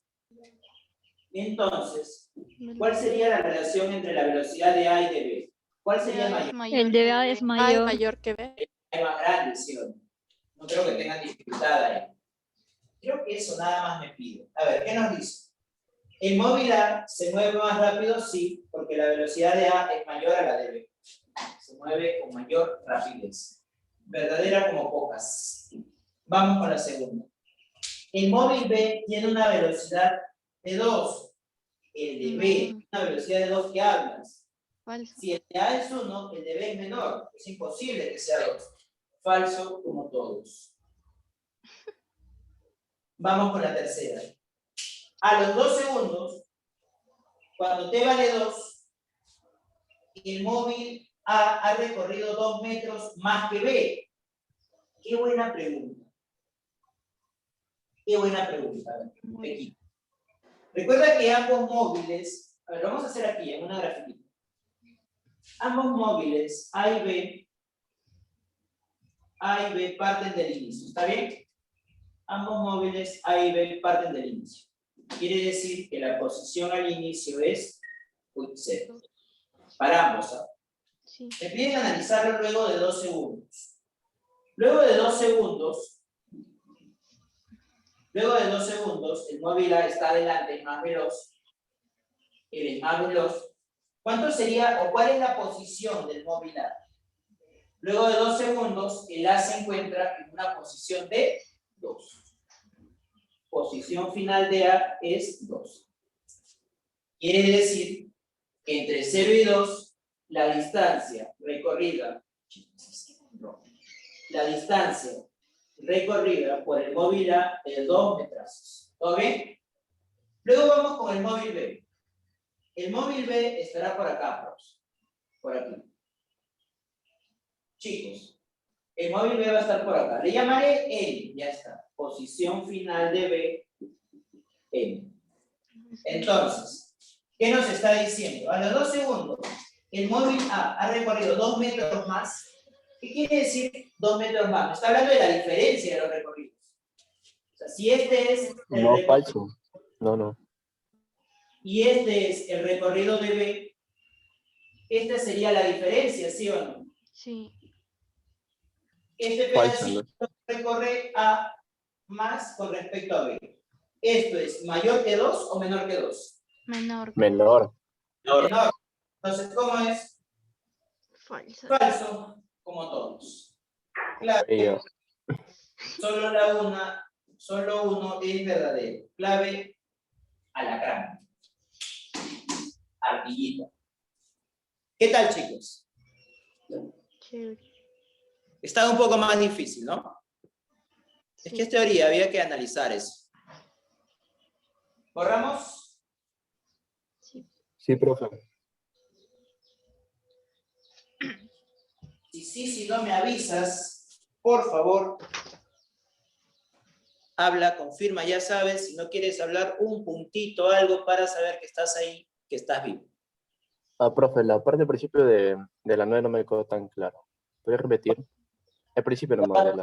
S1: entonces, ¿cuál sería la relación entre la velocidad de A y de B? ¿Cuál sería mayor?
S2: El de A es
S4: A es
S2: mayor.
S4: mayor que B.
S1: Es más grande, ¿sí o no? No creo que tengan dificultad ahí. Creo que eso nada más me pide. A ver, ¿qué nos dice? ¿El móvil A se mueve más rápido? Sí, porque la velocidad de A es mayor a la de B. Se mueve con mayor rapidez. Verdadera como pocas. Vamos con la segunda. El móvil B tiene una velocidad de 2. El de B, una velocidad de 2 que hablas.
S3: Falso.
S1: Si el de A es 1, el de B es menor. Es imposible que sea 2. Falso como todos. Vamos con la tercera. A los 2 segundos, cuando T vale 2, el móvil A ha recorrido 2 metros más que B. Qué buena pregunta. Qué buena pregunta. Aquí. Recuerda que ambos móviles, a ver, lo vamos a hacer aquí en una grafiquita. Ambos móviles A y B parten del inicio. ¿Está bien? Ambos móviles A y B parten del inicio. Quiere decir que la posición al inicio es 0. Para ambos. ¿Ah?
S3: Sí.
S1: Me piden analizarlo luego de 2 segundos. Luego de 2 segundos, el móvil A está adelante, es más veloz. Él es más veloz. ¿Cuánto sería o cuál es la posición del móvil A? Luego de 2 segundos, el A se encuentra en una posición de 2. Posición final de A es 2. Quiere decir que entre 0 y 2, la distancia recorrida por el móvil A es 2 metros. ¿Todo bien? Luego vamos con el móvil B. El móvil B estará por acá, por aquí. Chicos, el móvil B va a estar por acá. Le llamaré N, ya está. Posición final de B, N. Entonces, ¿qué nos está diciendo? A los 2 segundos, el móvil A ha recorrido 2 metros más. ¿Qué quiere decir 2 metros más? Está hablando de la diferencia de los recorridos. O sea, si este es el
S5: No,
S1: recorrido,
S5: falso. No.
S1: y este es el recorrido de B, esta sería la diferencia, ¿sí o no?
S3: Sí.
S1: Este
S5: Falso,
S1: pedacito recorre A más con respecto a B. ¿Esto es mayor que 2 o menor que 2?
S3: Menor.
S5: Menor.
S1: Menor. Entonces, ¿cómo es?
S3: Falsa.
S1: Falso, como todos. Clave,
S5: Ello.
S1: solo uno es verdadero. Clave, alacrán. Ardillita. ¿Qué tal, chicos?
S3: Chévere.
S1: Está un poco más difícil, ¿no? Es que es teoría, había que analizar eso. ¿Borramos?
S3: Sí.
S5: Sí, profe.
S1: Si no me avisas, por favor, habla, confirma, ya sabes, si no quieres hablar, un puntito, algo para saber que estás ahí, que estás vivo.
S5: Ah, profe, la parte del principio de la 9 no me quedó tan claro. ¿Puedes repetir? El principio nomás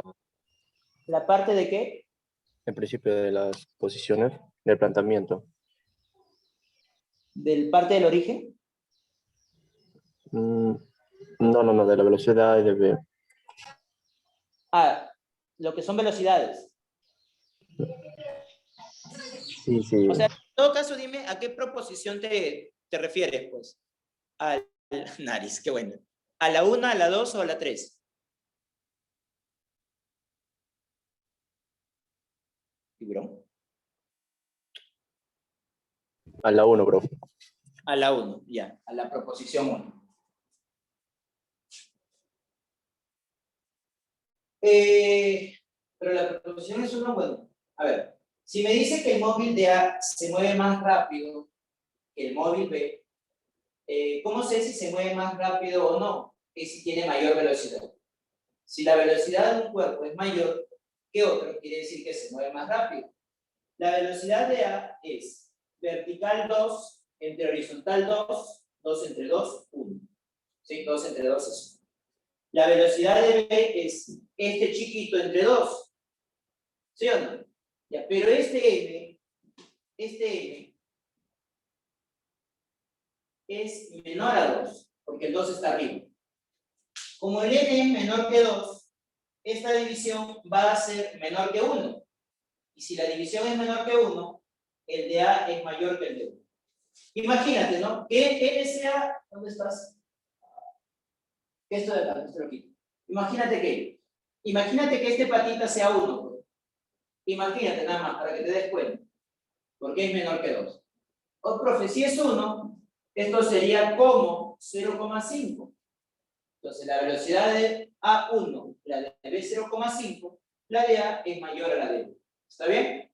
S1: ¿La parte de qué?
S5: el principio de las posiciones del planteamiento.
S1: ¿Del parte del origen?
S5: No, de la velocidad de B.
S1: Ah, lo que son velocidades.
S5: Sí.
S1: O sea, en todo caso, dime a qué proposición te refieres, pues. Al nariz, qué bueno. ¿A la 1, a la 2 o a la 3? ¿Tiburón?
S5: A la 1, profe.
S1: A la 1, ya, a la proposición 1. Pero la proposición es 1, bueno. A ver, si me dice que el móvil de A se mueve más rápido que el móvil B, ¿cómo sé si se mueve más rápido o no? Es si tiene mayor velocidad. Si la velocidad de un cuerpo es mayor que otro, quiere decir que se mueve más rápido. La velocidad de A es vertical 2 entre horizontal 2, 2 entre 2, 1. ¿Sí? 2 entre 2 es 1. La velocidad de B es este chiquito entre 2. ¿Sí o no? Ya, pero este M es menor a 2, porque el 2 está arriba. Como el N es menor que 2, esta división va a ser menor que 1. Y si la división es menor que 1, el de A es mayor que el de 1. Imagínate, ¿no? Que N sea, ¿dónde estás? Esto de acá, esto lo quito. Imagínate que este patita sea 1. Pues. Imagínate nada más, para que te des cuenta. Porque es menor que 2. Oh, profe, si es 1, esto sería como 0,5. Entonces, la velocidad de A1, la de B 0,5, la de A es mayor a la de B. ¿Está bien?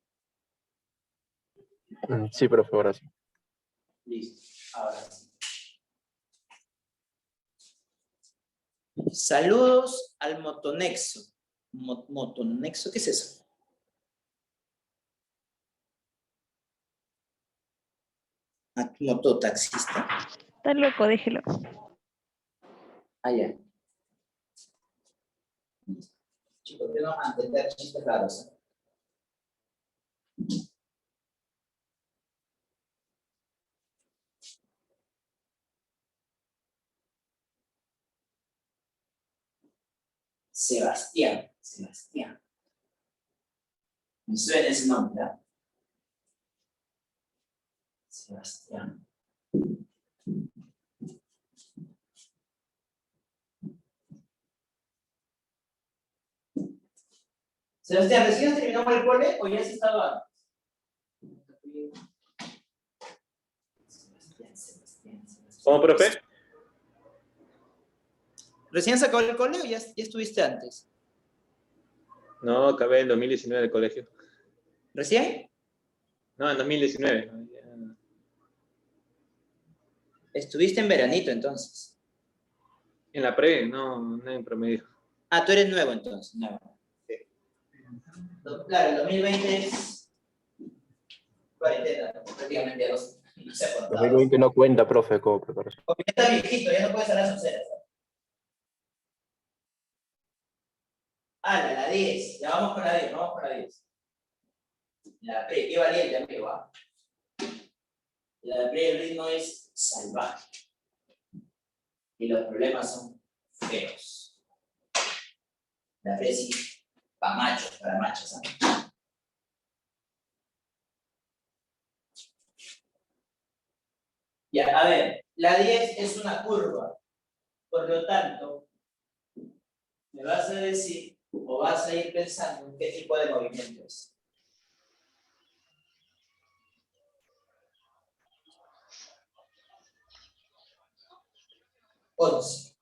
S5: Sí, profe, ahora sí.
S1: Listo. Ahora sí. Saludos al Motonexo. ¿Motonexo? ¿Qué es eso? Mototaxista.
S2: Está loco, déjelo.
S1: Ah, ya. Chicos, yo no entender chistes raros. Sebastián. Me suena ese nombre, ¿eh? Sebastián. Sebastián, ¿recién terminamos el cole o ya has estado antes? Sebastián.
S6: ¿Cómo, profe?
S1: ¿Recién se acabó el cole o ya estuviste antes?
S6: No, acabé en 2019 el colegio.
S1: ¿Recién?
S6: No, en 2019.
S1: Estuviste en veranito entonces.
S6: En la pre, no en promedio.
S1: Ah, tú eres nuevo entonces. Nuevo. Sí. Claro, el 2020 es cuarentena, prácticamente no se ha contado.
S5: 2020 no cuenta, profe, como preparación.
S1: Porque ya está viejito, ya no puedes hablar sus ceras. Ah, la 10. Ya vamos con la 10, vamos con la 10. La pre, qué valiente, amigo. ¿Ah? La pre, el ritmo es salvaje. Y los problemas son feos. La pre sí, para machos, ¿sabes? Ya, a ver, la 10 es una curva. Por lo tanto, me vas a decir o vas a ir pensando en qué tipo de movimiento es. Once.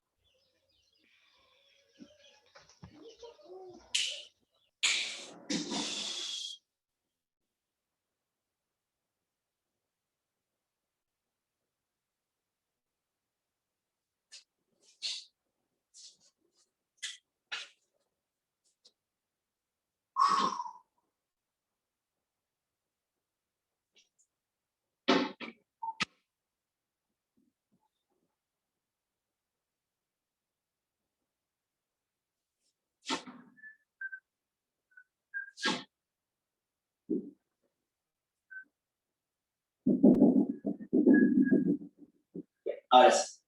S1: Ahora sí.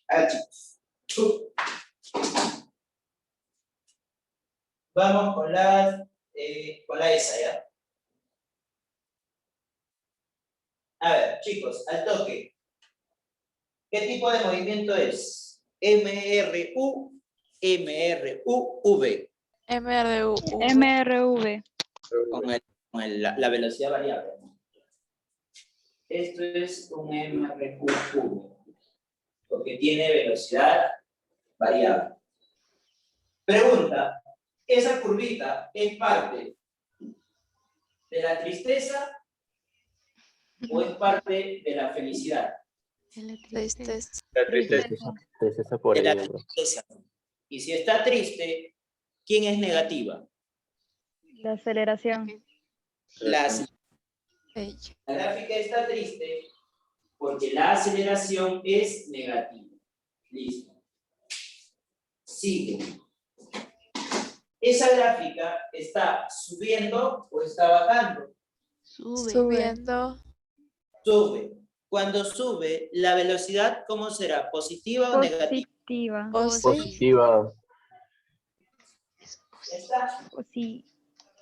S1: A ver, chicos. Vamos con la esa, ¿ya? A ver, chicos, al toque. ¿Qué tipo de movimiento es? MRU, MRUV.
S4: MRU.
S2: MRV.
S1: La velocidad variable. Esto es un MRUV, porque tiene velocidad variable. Pregunta, ¿esa curvita es parte de la tristeza o es parte de la felicidad?
S3: De la tristeza.
S4: Tristeza.
S6: La tristeza.
S5: Tristeza por
S1: De la
S5: ahí, bro.
S1: tristeza. Y si está triste, ¿quién es negativa?
S2: La aceleración.
S1: La
S4: Ella.
S1: gráfica está triste porque la aceleración es negativa. Listo. Sigue. ¿Esa gráfica está subiendo o está bajando?
S3: Sube.
S4: Subiendo.
S1: Sube. Cuando sube, la velocidad, ¿cómo será? ¿Positiva o negativa?
S2: Positiva.
S5: Positiva.
S1: ¿Ya está?
S2: Sí.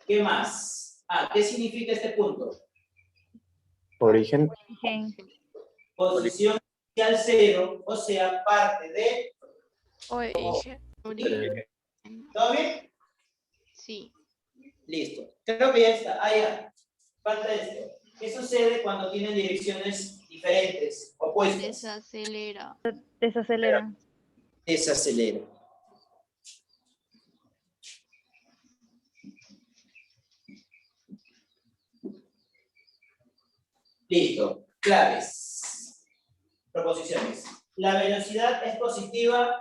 S1: ¿Qué más? ¿Qué significa este punto?
S5: Origen.
S2: Origen.
S1: Posición inicial 0, o sea, parte de...
S4: Origen.
S3: Origen.
S1: ¿Todo bien?
S3: Sí.
S1: Listo. Creo que ya está. Ya. Falta esto. ¿Qué sucede cuando tienen direcciones diferentes, opuestas?
S3: Desacelera.
S2: Desacelera.
S1: Desacelera. Listo. Claves. Proposiciones. ¿La velocidad es positiva?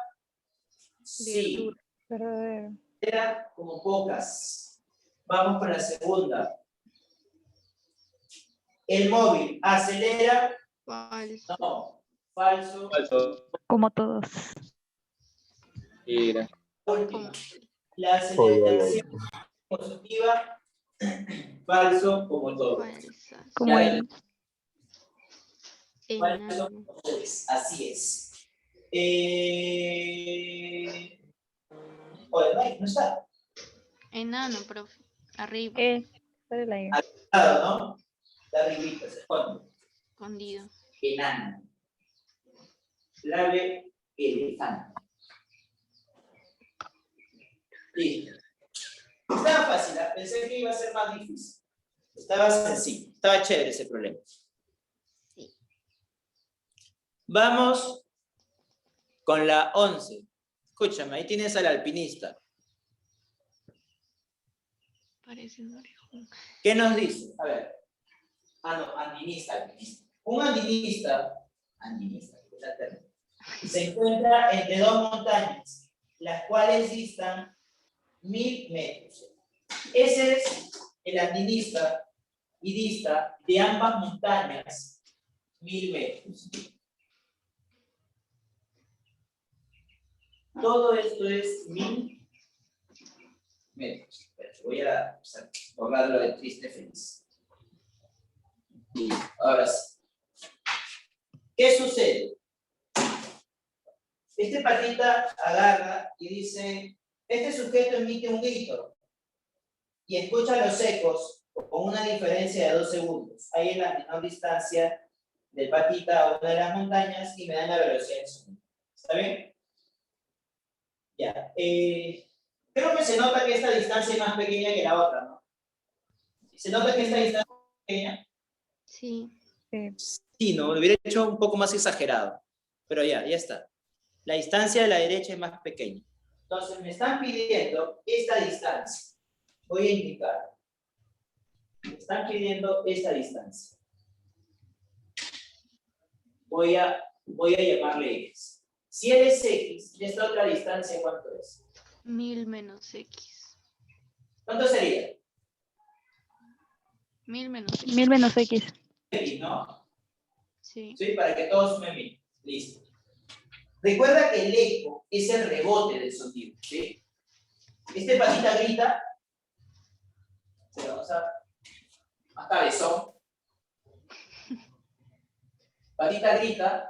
S1: Sí.
S2: Verdadero.
S1: Era como pocas. Vamos con la segunda. ¿El móvil acelera?
S3: Falso.
S1: No. Falso.
S6: Falso.
S2: Como todos.
S6: Mira.
S1: Última. La
S5: Oye,
S1: aceleración positiva. Falso como todo.
S3: Falsa.
S2: Como
S1: Ya,
S2: él.
S1: Falso
S3: Enano.
S1: como todos. Así es. Oye, no está.
S3: Enano, profe. Arriba.
S2: Sale la I.
S1: Claro, ¿no? Está arribita, se esconde.
S3: Escondido.
S1: Enano. Clave elefante. Listo. Estaba fácil, pensé que iba a ser más difícil. Estaba sencillo, estaba chévere ese problema. Vamos con la 11. Escúchame, ahí tienes al alpinista.
S3: Parece un orejón.
S1: ¿Qué nos dice? A ver. No, andinista. Un andinista, se encuentra entre dos montañas, las cuales distan 1000 metros. Ese es el andinista y dista de ambas montañas 1000 metros. Todo esto es 1000 metros. Voy a borrarlo de triste feliz. Ahora sí. ¿Qué sucede? Este patita agarra y dice, este sujeto emite un grito y escucha los ecos con una diferencia de 2 segundos. Hay en la menor distancia del patita a una de las montañas y me dan la velocidad del sonido. ¿Está bien? Ya. Creo que se nota que esta distancia es más pequeña que la otra, ¿no? ¿Se nota que esta distancia es pequeña?
S3: Sí.
S1: Sí, no, lo hubiera hecho un poco más exagerado. Pero ya está. La distancia de la derecha es más pequeña. Entonces me están pidiendo esta distancia. Voy a indicar. Me están pidiendo esta distancia. Voy a llamarle X. Si él es X, esta otra distancia, ¿cuánto es?
S3: 1000 menos X.
S1: ¿Cuánto sería?
S3: 1000 menos X.
S2: 1000 menos X.
S1: X, ¿no?
S3: Sí.
S1: ¿Sí? Para que todos sumen 1000. Listo. Recuerda que el eco es el rebote del sonido, ¿sí? Este patita grita. Se vamos a más cabezón. Patita grita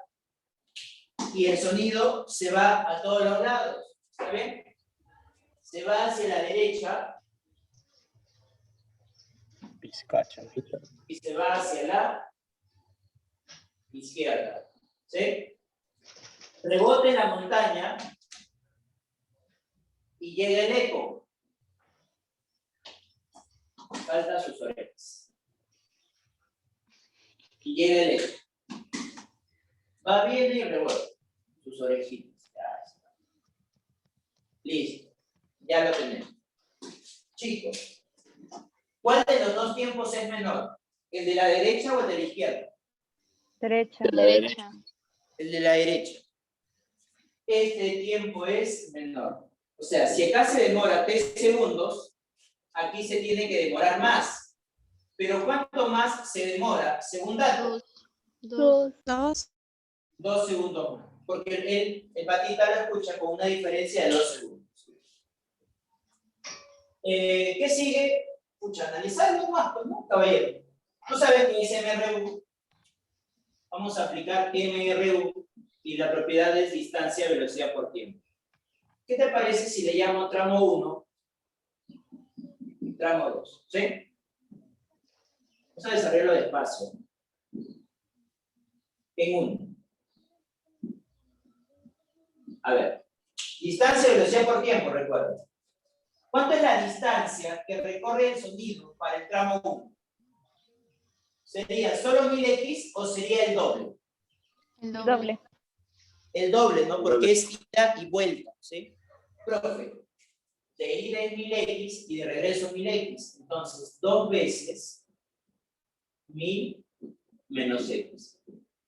S1: y el sonido se va a todos los lados. ¿Está bien? Se va hacia la derecha
S5: Pizcacha.
S1: y se va hacia la izquierda. ¿Sí? Rebote en la montaña y llega el eco. Falta sus orejas. Y llega el eco. Va bien y rebota. Sus orejitas. Ya está. Listo. Ya lo tenemos. Chicos, ¿cuál de los dos tiempos es menor? ¿El de la derecha o el de la izquierda?
S2: Derecha.
S3: Derecha.
S1: El de la derecha. Este tiempo es menor. O sea, si acá se demora 3 segundos, aquí se tiene que demorar más. Pero ¿cuánto más se demora? Según datos.
S3: 2.
S4: 2.
S1: 2 segundos más. Porque el patita lo escucha con una diferencia de 2 segundos. ¿Qué sigue? Escucha, analizar algo más, pues, ¿no, caballero? ¿Tú sabes qué es MRU? Vamos a aplicar MRU y la propiedad es distancia, velocidad por tiempo. ¿Qué te parece si le llamo tramo 1, tramo 2? ¿Sí? Vamos a desarrollarlo despacio. En 1. A ver. Distancia, velocidad por tiempo, recuerda. ¿Cuánto es la distancia que recorre el sonido para el tramo 1? ¿Sería solo 1000x o sería el doble?
S3: El
S2: Doble.
S1: El doble, ¿no? Porque es ida y vuelta, ¿sí? Profe, de ida es 1000x y de regreso 1000x. Entonces, 2 veces 1000 menos x.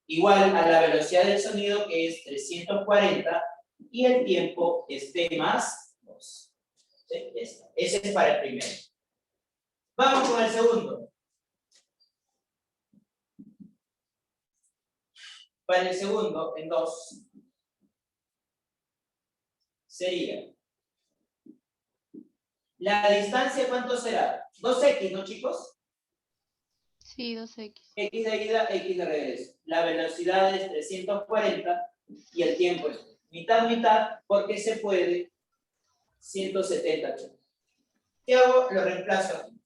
S1: Igual a la velocidad del sonido, que es 340, y el tiempo es t más 2. ¿Sí? Ese es para el primero. Vamos con el segundo. Para el segundo, en 2, sería la distancia, ¿cuánto será? 2x, ¿no, chicos?
S3: Sí, 2X.
S1: X de ida, X de regreso. La velocidad es 340 y el tiempo es mitad, porque se puede 170. ¿Qué hago? Lo reemplazo aquí.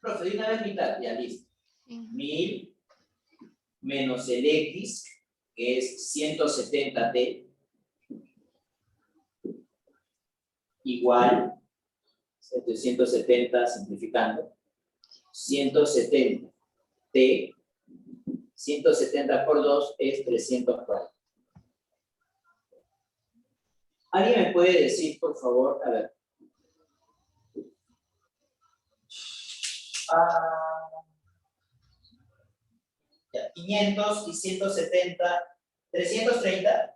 S1: Profe, de una vez mitad, ya listo.
S3: Sí.
S1: 1000 menos el X, que es 170t, igual, 170 simplificando, 170t, 170 por 2 es 340. ¿Alguien me puede decir, por favor, a ver? Ya, 500 y 170, 330.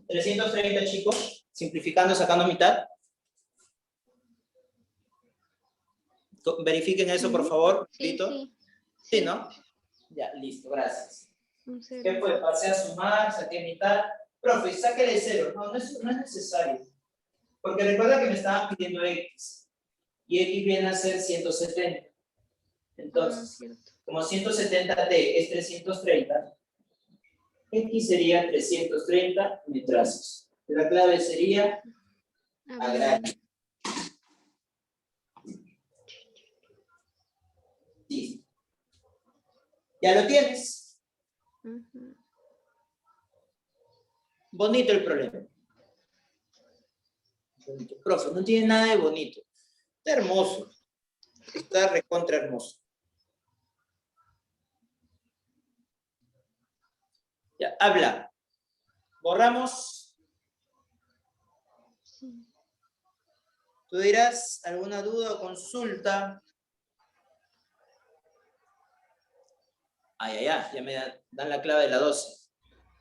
S1: 330, chicos, simplificando, sacando mitad. Verifiquen eso, por favor,
S3: Sí,
S1: Lito.
S3: sí.
S1: Sí, ¿no? Ya, listo, gracias.
S3: Un cero.
S1: ¿Qué fue? Pasé a sumar, saqué mitad. Profe, sáquele 0. No es necesario. Porque recuerda que me estaban pidiendo X. Y X viene a ser 170. Entonces,
S3: Cierto.
S1: como 170t es 330, X sería 330 metrazos. La clave sería agregar. ¿Ya lo tienes?
S3: Ujú.
S1: Bonito el problema. Bonito. Profe, no tiene nada de bonito. Está hermoso. Está recontra hermoso. Ya, habla. Borramos.
S3: Sí.
S1: Tú dirás, ¿alguna duda o consulta? Ya me dan la clave de la 12.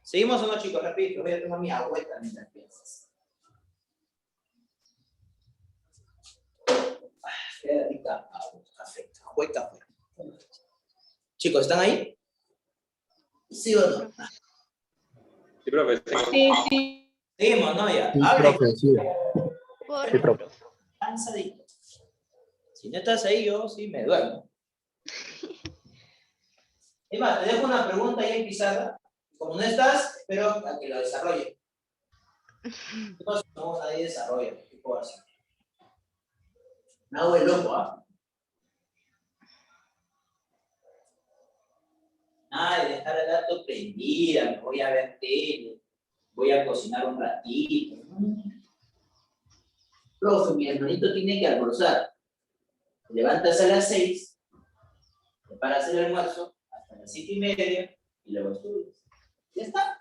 S1: ¿Seguimos o no, chicos? Repito, voy a tomar mi agüita mientras piensas. Qué rica agua, café, café. Chicos, ¿están ahí? ¿Sí o no?
S6: Sí, profe. Sí.
S1: Seguimos, ¿no? Ya.
S5: Sí,
S1: Hable.
S5: profe, sí.
S3: Por
S5: Sí, profe.
S1: Cansadito. Si no estás ahí, yo sí me duermo. Es más, te dejo una pregunta ahí en pizarra. Como no estás, espero a que lo desarrolle. No, nadie desarrolla. ¿Qué puedo hacer? Me hago el loco, ¿ah? Nada de dejar el gato prendida, me voy a ver tele, voy a cocinar un ratito. Profe, mi hermanito tiene que almorzar. Te levantas a las 6, preparas el almuerzo hasta las 7:30 y luego estudias. Ya está.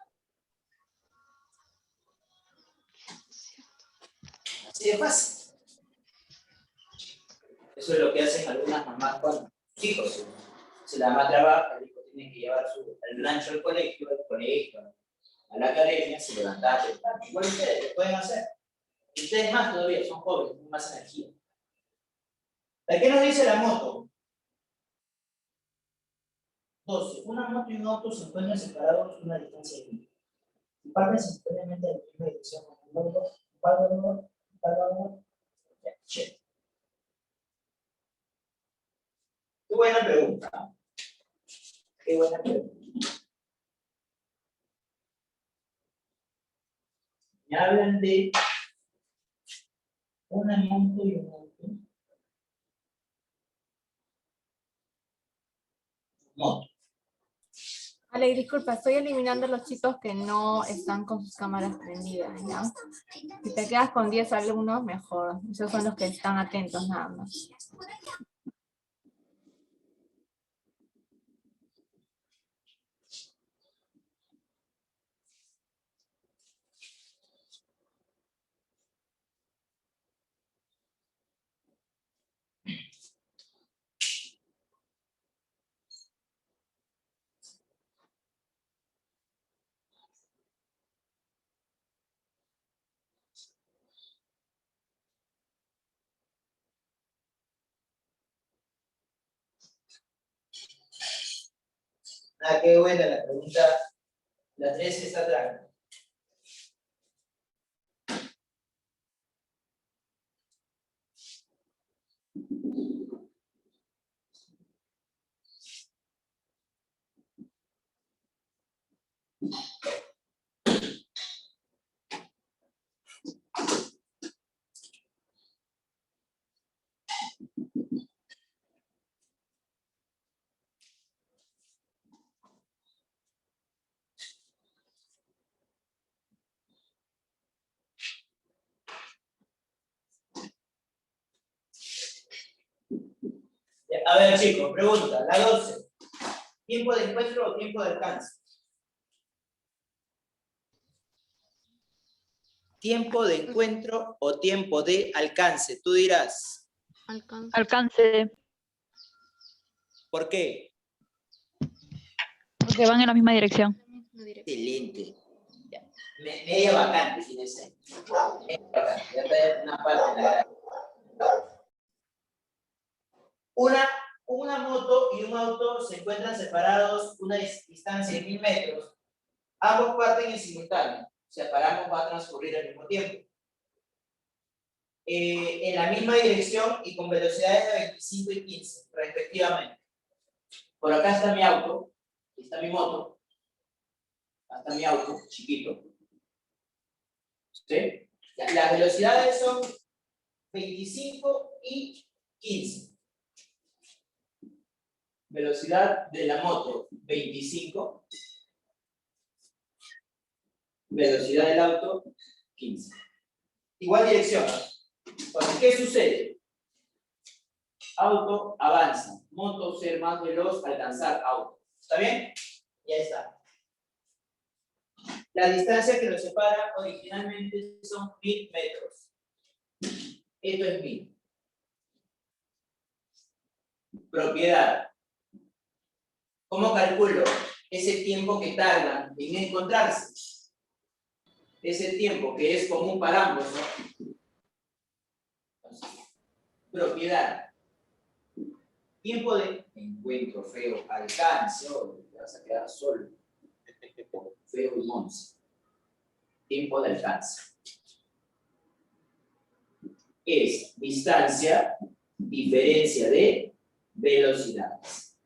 S1: Así de fácil. Eso es lo que hacen algunas mamás con chicos. Si la mamá trabaja, el hijo tiene que llevar el lunch al colegio, a la academia, se levanta temprano. Igual ustedes lo pueden hacer. Ustedes más todavía, son jóvenes, tienen más energía. ¿De qué nos dice la moto? 12. Una moto y un auto se encuentran separados una distancia de 1. Si parten simultáneamente de la misma dirección con el auto, ya, che. Qué buena pregunta. Qué buena pregunta. Me hablan de una moto y un auto. Moto.
S7: Ale, disculpa, estoy eliminando a los chicos que no están con sus cámaras prendidas, ¿ya? Si te quedas con 10 alumnos, mejor. Esos son los que están atentos nada más.
S1: Ah, qué buena la pregunta. La 13 está atrás. A ver, chicos, pregunta. La 12. ¿Tiempo de encuentro o tiempo de alcance? ¿Tiempo de encuentro o tiempo de alcance? Tú dirás.
S3: Alcanza.
S2: Alcance,
S1: ¿Por qué?
S2: porque van en la misma dirección.
S3: No diré.
S1: Excelente. Ya. Media vacante tiene ese. Media vacante. Ya está una parte en la grada. Una moto y un auto se encuentran separados una distancia de 1000 metros. Ambos parten en simultáneo. O sea, para ambos va a transcurrir al mismo tiempo. En la misma dirección y con velocidades de 25 y 15, respectivamente. Por acá está mi auto, aquí está mi moto, acá está mi auto, chiquito. ¿Sí? Las velocidades son 25 y 15. Velocidad de la moto, 25. Velocidad del auto, 15. Igual dirección. Entonces, ¿qué sucede? Auto avanza. Moto ser más veloz, alcanzar auto. ¿Está bien? Ya está. La distancia que los separa originalmente son 1000 metros. Esto es 1000. Propiedad. ¿Cómo calculo ese tiempo que tardan en encontrarse? Ese tiempo que es común para ambos, ¿no? Entonces, propiedad. Tiempo de encuentro feo, alcance, te vas a quedar solo. Feo y monce. Tiempo de alcance. Es distancia, diferencia de velocidades.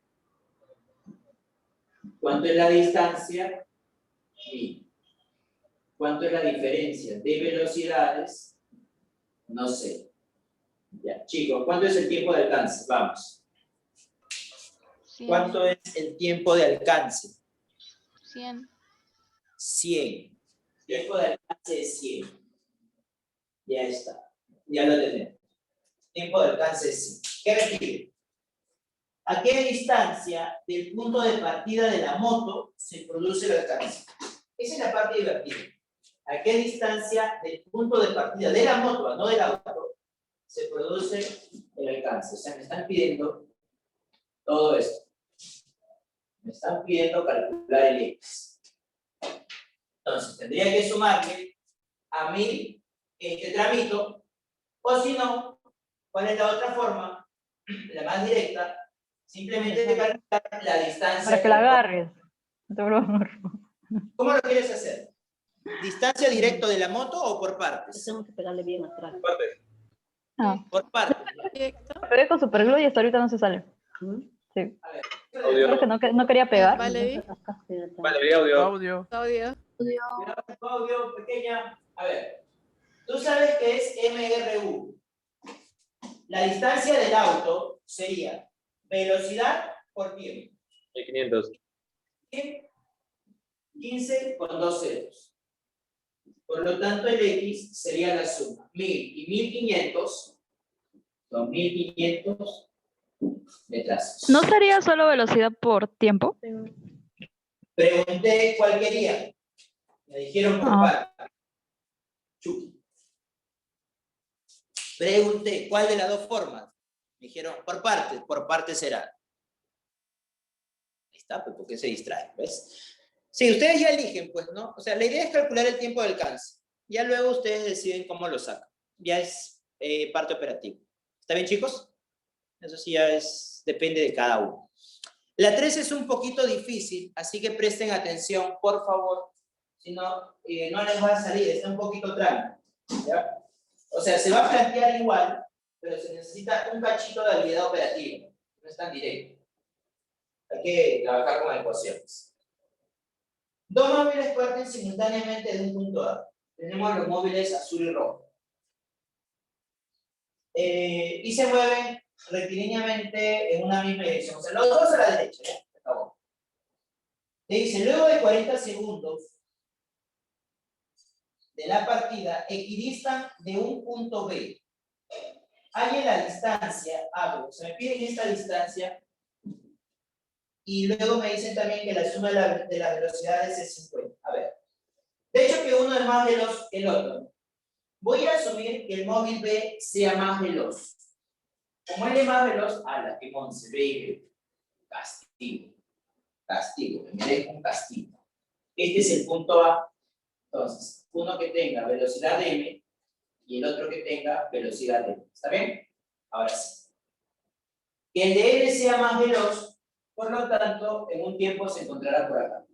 S1: ¿Cuánto es la distancia? 1000. ¿Cuánto es la diferencia de velocidades? No sé. Ya, chicos, ¿cuánto es el tiempo de alcance? Vamos.
S3: 100.
S1: ¿Cuánto es el tiempo de alcance?
S3: 100.
S1: 100. Tiempo de alcance es 100. Ya está. Ya lo tenemos. Tiempo de alcance es 100. ¿Qué requiere? ¿A qué distancia del punto de partida de la moto se produce el alcance? Esa es la parte divertida. ¿A qué distancia del punto de partida de la moto, no del auto, se produce el alcance? O sea, me están pidiendo todo esto. Me están pidiendo calcular el X. Entonces, tendría que sumarle a 1000 este tramito, o si no, ¿cuál es la otra forma? La más directa, simplemente de calcular la distancia.
S2: Para que la agarres. No te preocupes.
S1: ¿Cómo lo quieres hacer? ¿Distancia directo de la moto o por partes?
S8: Tenemos que pegarle bien atrás.
S2: Ah,
S1: Por partes.
S4: Directo.
S2: pegué con superglue y hasta ahorita no se sale. Sí.
S1: A ver.
S6: Audio.
S2: Creo que no quería pegar.
S4: Vale,
S6: Vale, audio.
S9: Audio.
S4: audio.
S1: Cuidado con tu audio, pequeña. A ver. Tú sabes que es MRU. La distancia del auto sería velocidad por tiempo.
S6: 1500.
S1: 15 con 2 ceros. Por lo tanto, el X sería la suma. 1000 y 1500 son 1500 de trazos.
S2: ¿No sería solo velocidad por tiempo?
S1: Pregunté cuál quería. Me dijeron por parte. Chucky. Pregunté cuál de las dos formas. Me dijeron por parte será. Ahí está, pues, ¿por qué se distrae? ¿Ves? Sí, ustedes ya eligen, pues, ¿no? O sea, la idea es calcular el tiempo de alcance. Ya luego ustedes deciden cómo lo sacan. Ya es parte operativa. ¿Está bien, chicos? Eso sí ya depende de cada uno. La 3 es un poquito difícil, así que presten atención, por favor. Si no, no les va a salir, está un poquito tranquilo. ¿Ya? O sea, se va a plantear igual, pero se necesita un cachito de habilidad operativa. No es tan directo. Hay que trabajar con ecuaciones. Dos móviles parten simultáneamente de un punto A. Tenemos los móviles azul y rojo. Y se mueven rectilíneamente en una misma dirección. O sea, los dos a la derecha. ¿Ya? Acabó. Te dice, luego de 40 segundos de la partida, equidistan de un punto B. Hay la distancia, o sea, me piden esta distancia, y luego me dicen también que la suma de las velocidades es 50. A ver, de hecho que uno es más veloz que el otro. Voy a asumir que el móvil B sea más veloz. Como él es más veloz, la que Monse, baby, castigo. Castigo, me merezco un castigo. Este es el punto A. Entonces, uno que tenga velocidad m y el otro que tenga velocidad m. ¿Está bien? Ahora sí. Que el de m sea más veloz, por lo tanto, en un tiempo se encontrará por acá.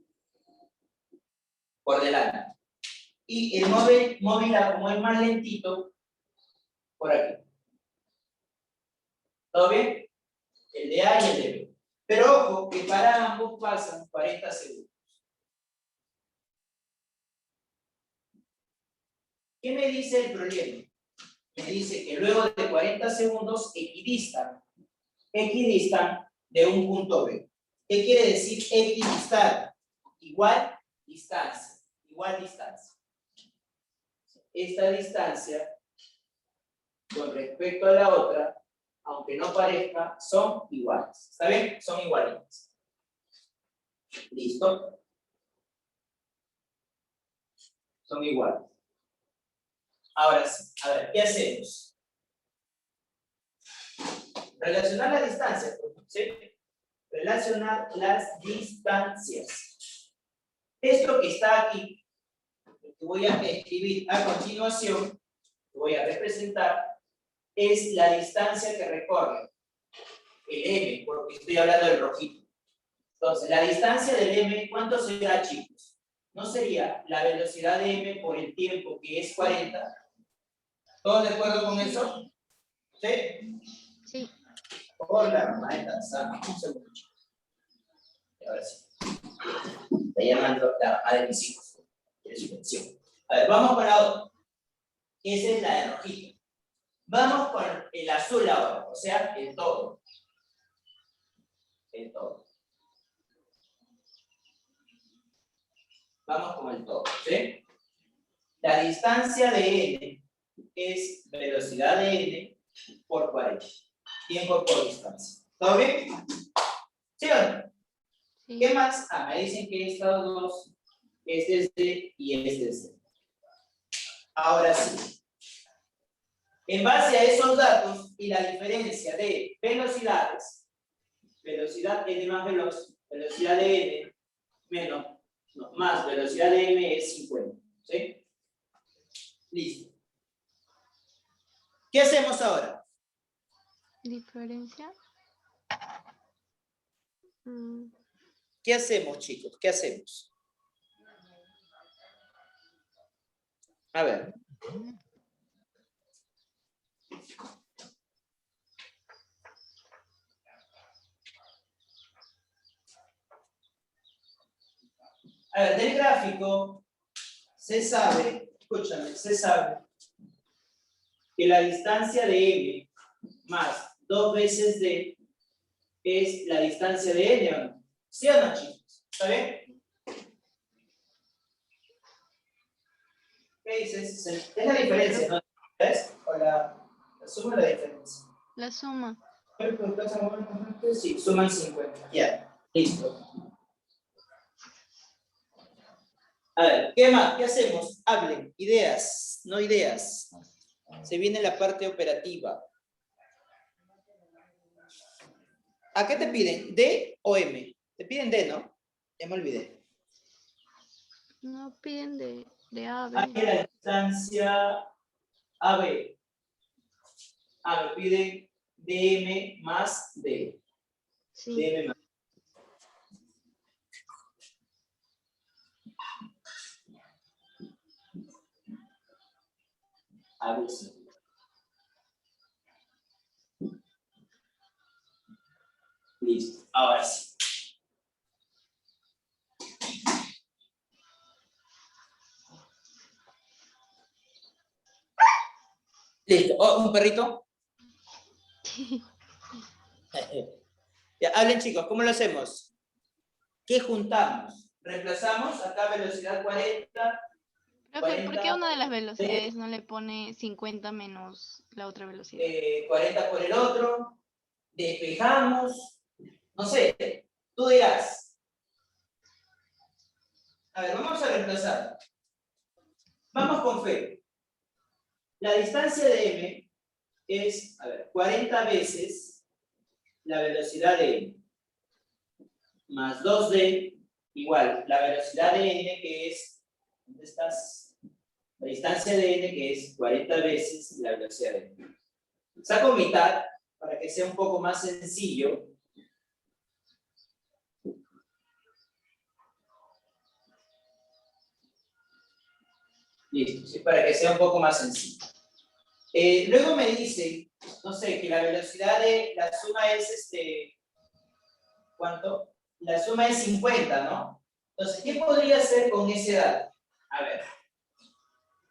S1: Por delante. Y el móvil A, como es más lentito, por aquí. ¿Todo bien? El de A y el de B. Pero ojo, que para ambos pasan 40 segundos. ¿Qué me dice el problema? Me dice que luego de 40 segundos equidistan de un punto B. ¿Qué quiere decir equidistante? Igual distancia. Igual distancia. Esta distancia, con respecto a la otra, aunque no parezca, son iguales. ¿Está bien? Son igualitas. ¿Listo? Son iguales. Ahora sí, a ver, ¿qué hacemos? Relacionar la distancia, ¿sí? Relacionar las distancias. Esto que está aquí, lo que voy a escribir a continuación, que voy a representar, es la distancia que recorre el M, porque estoy hablando del rojito. Entonces, la distancia del M, ¿cuánto será, chicos? ¿No sería la velocidad de M por el tiempo, que es 40? ¿Todos de acuerdo con eso? ¿Sí?
S3: Sí.
S1: Hola, maestra Sama. Un segundo, chicos. Y ahora sí. Está llamando la mamá de mis hijos. Quiere su pensión. A ver, vamos con la otra. Esa es la de rojito. Vamos con el azul ahora, o sea, el todo. El todo. Vamos con el todo, ¿sí? La distancia de n es velocidad de n por 40. Tiempo por distancia. ¿Todo bien? ¿Sí o no?
S3: Sí.
S1: ¿Qué más? Ah, me dicen que estos dos, este es D y este es D. Ahora sí. En base a esos datos y la diferencia de velocidades, velocidad n más veloz, velocidad de n menos, no, más velocidad de m es 50. ¿Sí? Listo. ¿Qué hacemos ahora?
S3: ¿Diferencia?
S1: ¿Qué hacemos, chicos? ¿Qué hacemos? A ver. A ver, del gráfico se sabe, escúchame, se sabe que la distancia de m más 2 veces d es la distancia de n, ¿o no? ¿Sí o no, chicos? ¿Está bien? ¿Qué dices? Es la diferencia, ¿no? ¿Ves? O la suma de la diferencia.
S3: La suma.
S1: Sí, suman 50. Ya, listo. A ver, ¿qué más? ¿Qué hacemos? Hablen, ideas, no ideas. Se viene la parte operativa. ¿A qué te piden? ¿D o M? Te piden D, ¿no? Ya me olvidé.
S3: No piden de A a
S1: Aquí
S3: B.
S1: la distancia AB. Ah, me piden DM más D.
S3: Sí.
S1: DM más. A ver si. Listo, ahora sí. Listo. Oh, ¿un perrito? Ya, hablen, chicos, ¿cómo lo hacemos? ¿Qué juntamos? Reemplazamos acá velocidad 40.
S3: Profe, ¿por qué una de las velocidades no le pone 50 menos la otra velocidad?
S1: 40 por el otro. Despejamos. No sé, tú dirás. A ver, vamos a reemplazar. Vamos con fe. La distancia de m es, a ver, 40 veces la velocidad de n. Más 2d igual la velocidad de n, que es, ¿dónde estás? La distancia de n, que es 40 veces la velocidad de n. Saco mitad para que sea un poco más sencillo. Listo, ¿sí? Para que sea un poco más sencillo. Luego me dice, no sé, que la velocidad de la suma es ¿cuánto? La suma es 50, ¿no? Entonces, ¿qué podría hacer con ese dato? A ver,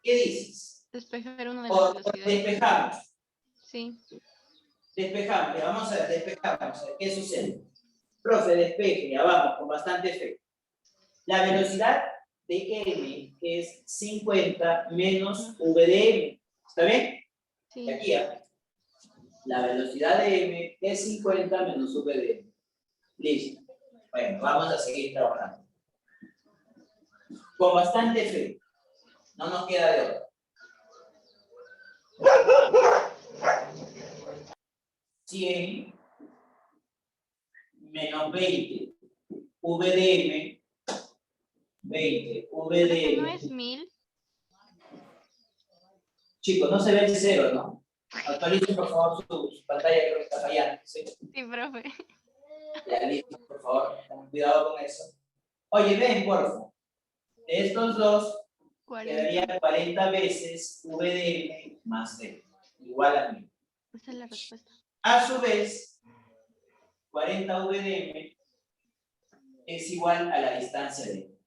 S1: ¿qué dices?
S3: Despejar una de
S1: O
S3: las velocidades.
S1: despejamos.
S3: Sí.
S1: Despejamos, ya, vamos a ver, despejamos. ¿Qué sucede? Profe, despeje, ya vamos, con bastante fe. La velocidad de m es 50 menos v de m. ¿Está bien?
S3: Sí.
S1: Y aquí ya. La velocidad de m es 50 menos v de m. Listo. Bueno, vamos a seguir trabajando. Con bastante fe. No nos queda de otra. 100 menos 20 v de m, 20 v de
S3: Profe, ¿no
S1: m.
S3: es 1000?
S1: Chicos, no se ve el cero, ¿no? Actualicen por favor su pantalla, creo que está fallando. ¿Sí?
S3: Sí, profe.
S1: Ya, listo, por favor, ten cuidado con eso. Oye, ven, por favor. De estos dos,
S3: 40.
S1: quedaría 40 veces v de m más d, igual a 1000.
S3: Esa es la respuesta.
S1: A su vez, 40 v de m es igual a la distancia de m.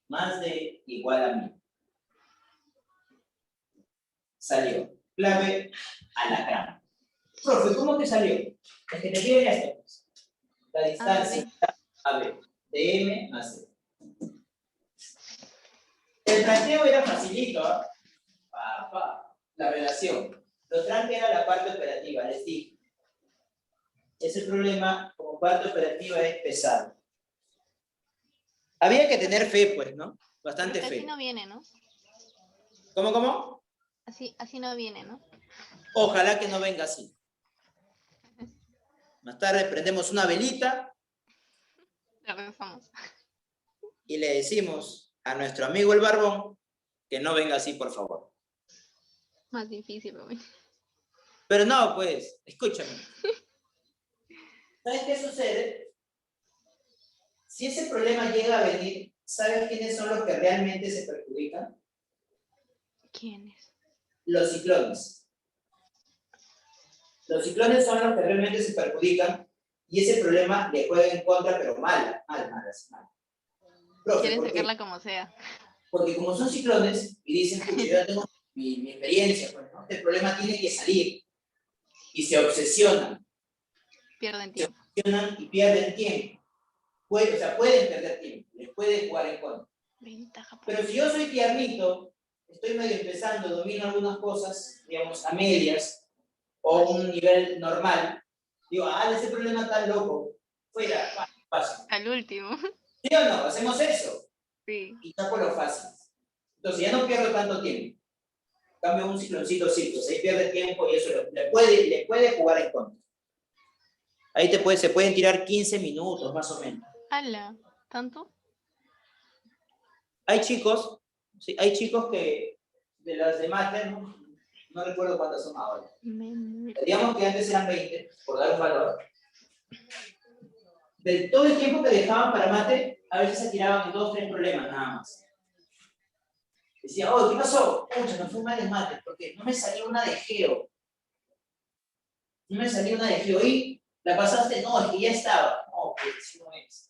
S1: Más d igual a 1000. Salió. Clave a la cama. Profe, ¿cómo que salió? Es que te piden esto. Pues. La distancia AB de m más d. El planteo era facilito, ¿eh? La relación. Lo tranque era la parte operativa, les dije. Ese problema como parte operativa es pesado. Había que tener fe, pues, ¿no? Bastante
S3: Porque
S1: fe.
S3: así no viene, ¿no?
S1: ¿Cómo?
S3: Así no viene, ¿no?
S1: Ojalá que no venga así. Más tarde prendemos una velita
S3: La rezamos.
S1: y le decimos a nuestro amigo el barbón que no venga así, por favor.
S3: Más difícil, profe.
S1: Pero no, pues, escúchame. ¿Sabes qué sucede? Si ese problema llega a venir, ¿sabes quiénes son los que realmente se perjudican?
S3: ¿Quién es?
S1: Los ciclones. Los ciclones son los que realmente se perjudican y ese problema le juega en contra, pero mal. Profe,
S3: Quieren
S1: ¿por qué?
S3: sacarla como sea.
S1: Porque como son ciclones y dicen, pucha, yo ya tengo mi experiencia, pues, ¿no? Este problema tiene que salir. Y se obsesionan.
S3: Pierden
S1: Se
S3: tiempo.
S1: obsesionan y pierden tiempo. Pueden perder tiempo, les pueden jugar en contra.
S3: Ventaja.
S1: Pero si yo soy tiernito, estoy medio empezando, domino algunas cosas, digamos, a medias, o un nivel normal, digo, ese problema tan loco, fuera, fácil.
S3: Al último.
S1: ¿Sí o no? Hacemos eso.
S3: Sí.
S1: Y saco lo fácil. Entonces ya no pierdo tanto tiempo. Cambio un cicloncito, ahí pierde tiempo y eso le puede jugar en contra. Ahí se pueden tirar 15 minutos más o menos.
S3: ¡Hala! ¿Tanto?
S1: Hay chicos que de las de mate, no recuerdo cuántas son ahora. Digamos que antes eran 20, por dar un valor. De todo el tiempo que dejaban para mate, a veces se tiraban en 2 o 3 problemas nada más. Decía, oh, ¿qué pasó? Pucha, no fue mal de mate, porque no me salió una de geo. Y la pasaste, no, es que ya estaba. No, pues así no es.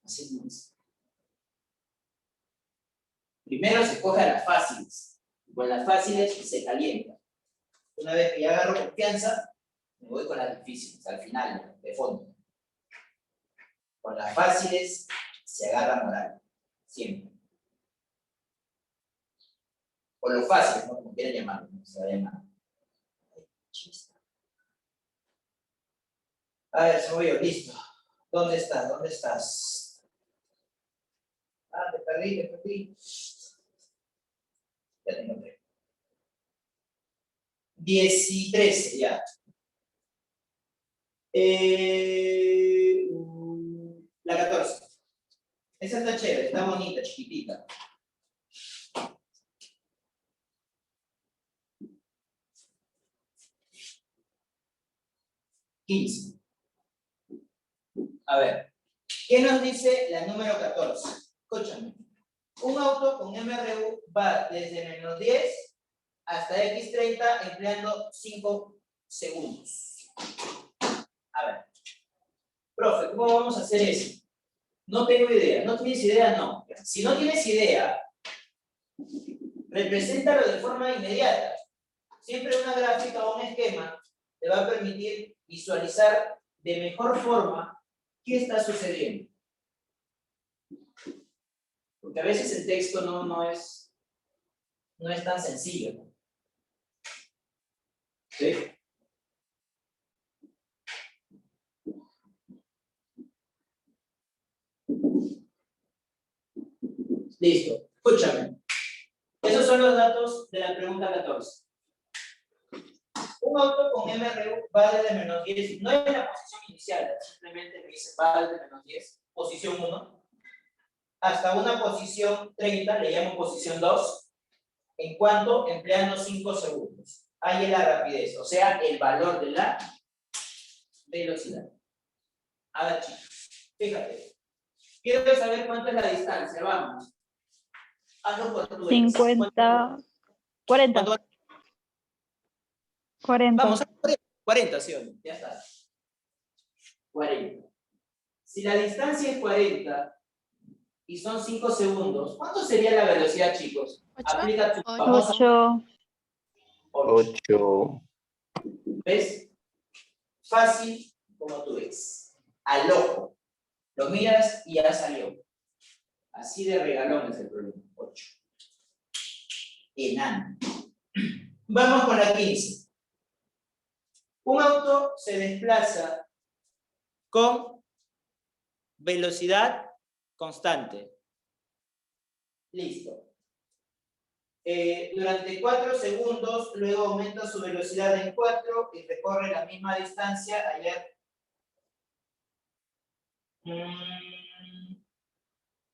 S1: Así no es. Primero se coge a las fáciles. Con las fáciles se calienta. Una vez que ya agarro confianza, me voy con las difíciles, al final, de fondo. Con las fáciles se agarra moral. Siempre. O lo fácil, ¿no? Como quieran llamarlo, ¿no? Se va a llamar. A ver, se voy yo, listo. ¿Dónde estás? Te perdí. Ya tengo 3. 10 y 13, ya. La 14. Esa está chévere, está bonita, chiquitita. A ver, ¿qué nos dice la número 14? Escúchame. Un auto con MRU va desde menos 10 hasta X30 empleando 5 segundos. A ver. Profe, ¿cómo vamos a hacer eso? No tengo idea. ¿No tienes idea? No. Si no tienes idea, Represéntalo de forma inmediata. Siempre una gráfica o un esquema te va a permitir visualizar de mejor forma qué está sucediendo. Porque a veces el texto no es tan sencillo, ¿no? ¿Sí? Listo. Escúchame. Esos son los datos de la pregunta 14. Un auto con MRU va desde menos 10, no es la posición inicial, simplemente me dice va desde menos 10, posición 1, hasta una posición 30, le llamo posición 2, en cuanto empleando 5 segundos. Ahí es la rapidez, o sea, el valor de la velocidad. Ahora, chicos, fíjate. Quiero saber cuánto es la distancia, vamos. Hazlo por tu ex.
S2: 50, 40,
S1: ¿Cuánto?
S2: 40.
S1: Vamos a 40, ¿sí o no? Ya está. 40. Si la distancia es 40 y son 5 segundos, ¿cuánto sería la velocidad, chicos?
S4: 8.
S1: Aplica tu
S3: Ocho.
S1: famosa
S2: 8.
S5: 8.
S1: ¿Ves? Fácil como tú ves. Al ojo. Lo miras y ya salió. Así de regalón es el problema. 8. Enano. Vamos con la 15. Un auto se desplaza con velocidad constante. Listo. Durante 4 segundos, luego aumenta su velocidad en 4 y recorre la misma distancia. Ayer.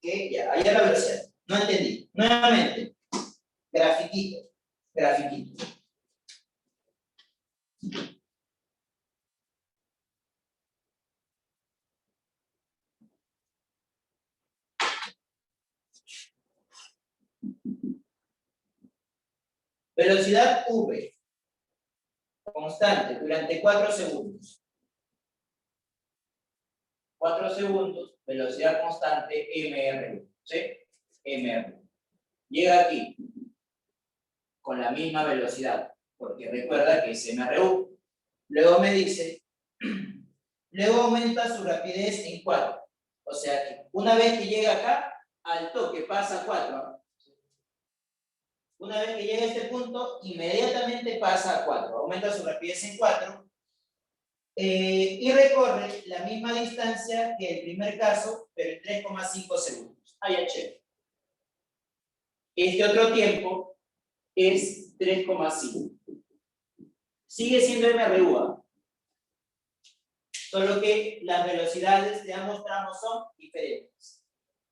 S1: ¿Qué? Ya, ayer la velocidad. No entendí. Nuevamente. Grafiquito. Grafiquito. Velocidad V. Constante durante 4 segundos. 4 segundos, velocidad constante, MR. ¿Sí? MR. Llega aquí con la misma velocidad, porque recuerda que es MRU. Luego me dice, luego aumenta su rapidez en 4. O sea que una vez que llega acá, al toque pasa a 4. Una vez que llega a este punto, inmediatamente pasa a 4. Aumenta su rapidez en 4. Y recorre la misma distancia que el primer caso, pero en 3,5 segundos. Ahí chévere. Este otro tiempo es 3,5. Sigue siendo MRU, solo que las velocidades de ambos tramos son diferentes.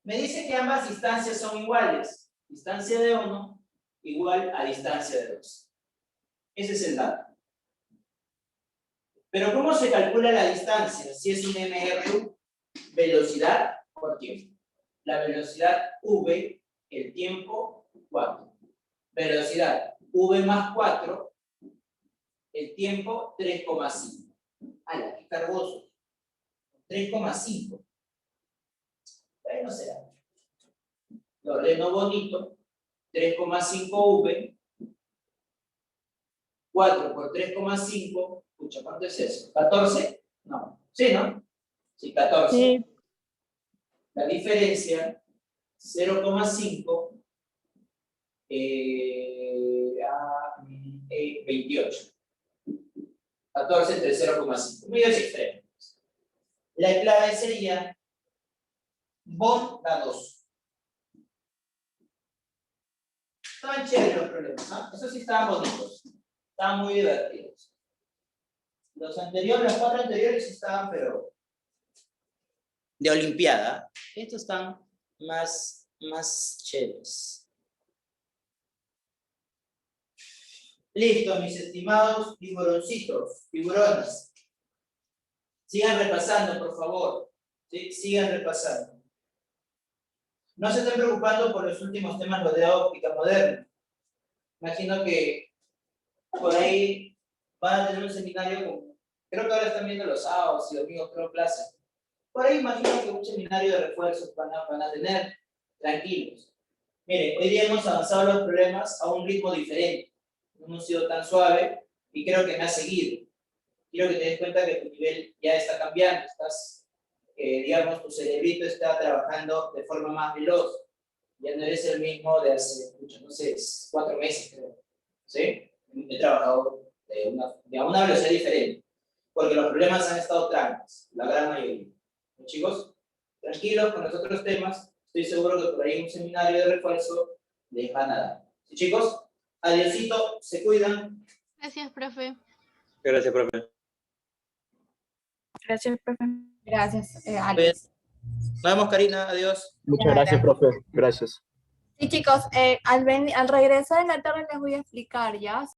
S1: Me dice que ambas distancias son iguales. Distancia de 1 igual a distancia de 2. Ese es el dato. Pero ¿cómo se calcula la distancia? Si es un MRU, velocidad por tiempo. La velocidad V, el tiempo 4. Velocidad V más 4, el tiempo 3,5. ¡Hala, qué cargoso! 3,5. Bueno, será. Lo ordeno bonito. 3,5 V. 4 por 3,5. Escucha, ¿cuánto es eso? ¿14? No. ¿Sí, no? Sí, 14.
S2: Sí.
S1: La diferencia, 0,5 a 28. 14 entre 0,5. Medios extremos. La clave sería BON da 2. Estaban chéveres los problemas, ¿no? Esos sí estaban bonitos. Estaban muy divertidos. Los anteriores, los 4 anteriores estaban, pero de olimpiada. Estos están más chéveres. Listo, mis estimados tiburoncitos, tiburones. Sigan repasando, por favor. ¿Sí? Sigan repasando. No se estén preocupando por los últimos temas de óptica moderna. Imagino que por ahí van a tener un seminario como, creo que ahora están viendo los sábados y domingos, creo, clases. Por ahí imagino que un seminario de refuerzos van a tener, tranquilos. Miren, hoy día hemos avanzado los problemas a un ritmo diferente. No hemos sido tan suave y creo que me ha seguido. Quiero que te des cuenta que tu nivel ya está cambiando. Estás, digamos, tu cerebrito está trabajando de forma más veloz. Ya no eres el mismo de hace, no sé, 4 meses, creo. ¿Sí? He trabajado de una velocidad diferente. Porque los problemas han estado tranquilos, la gran mayoría. ¿No, chicos? Tranquilos con los otros temas. Estoy seguro que por ahí en un seminario de refuerzo les van a dar. ¿Sí, chicos? Adiósito, se cuidan.
S3: Gracias, profe.
S6: Gracias, profe.
S4: Gracias, profe.
S7: Gracias, Alex.
S1: Nos vemos, Karina. Adiós.
S5: Muchas gracias, profe. Gracias.
S7: Sí, chicos, al regresar en la tarde les voy a explicar, ¿ya?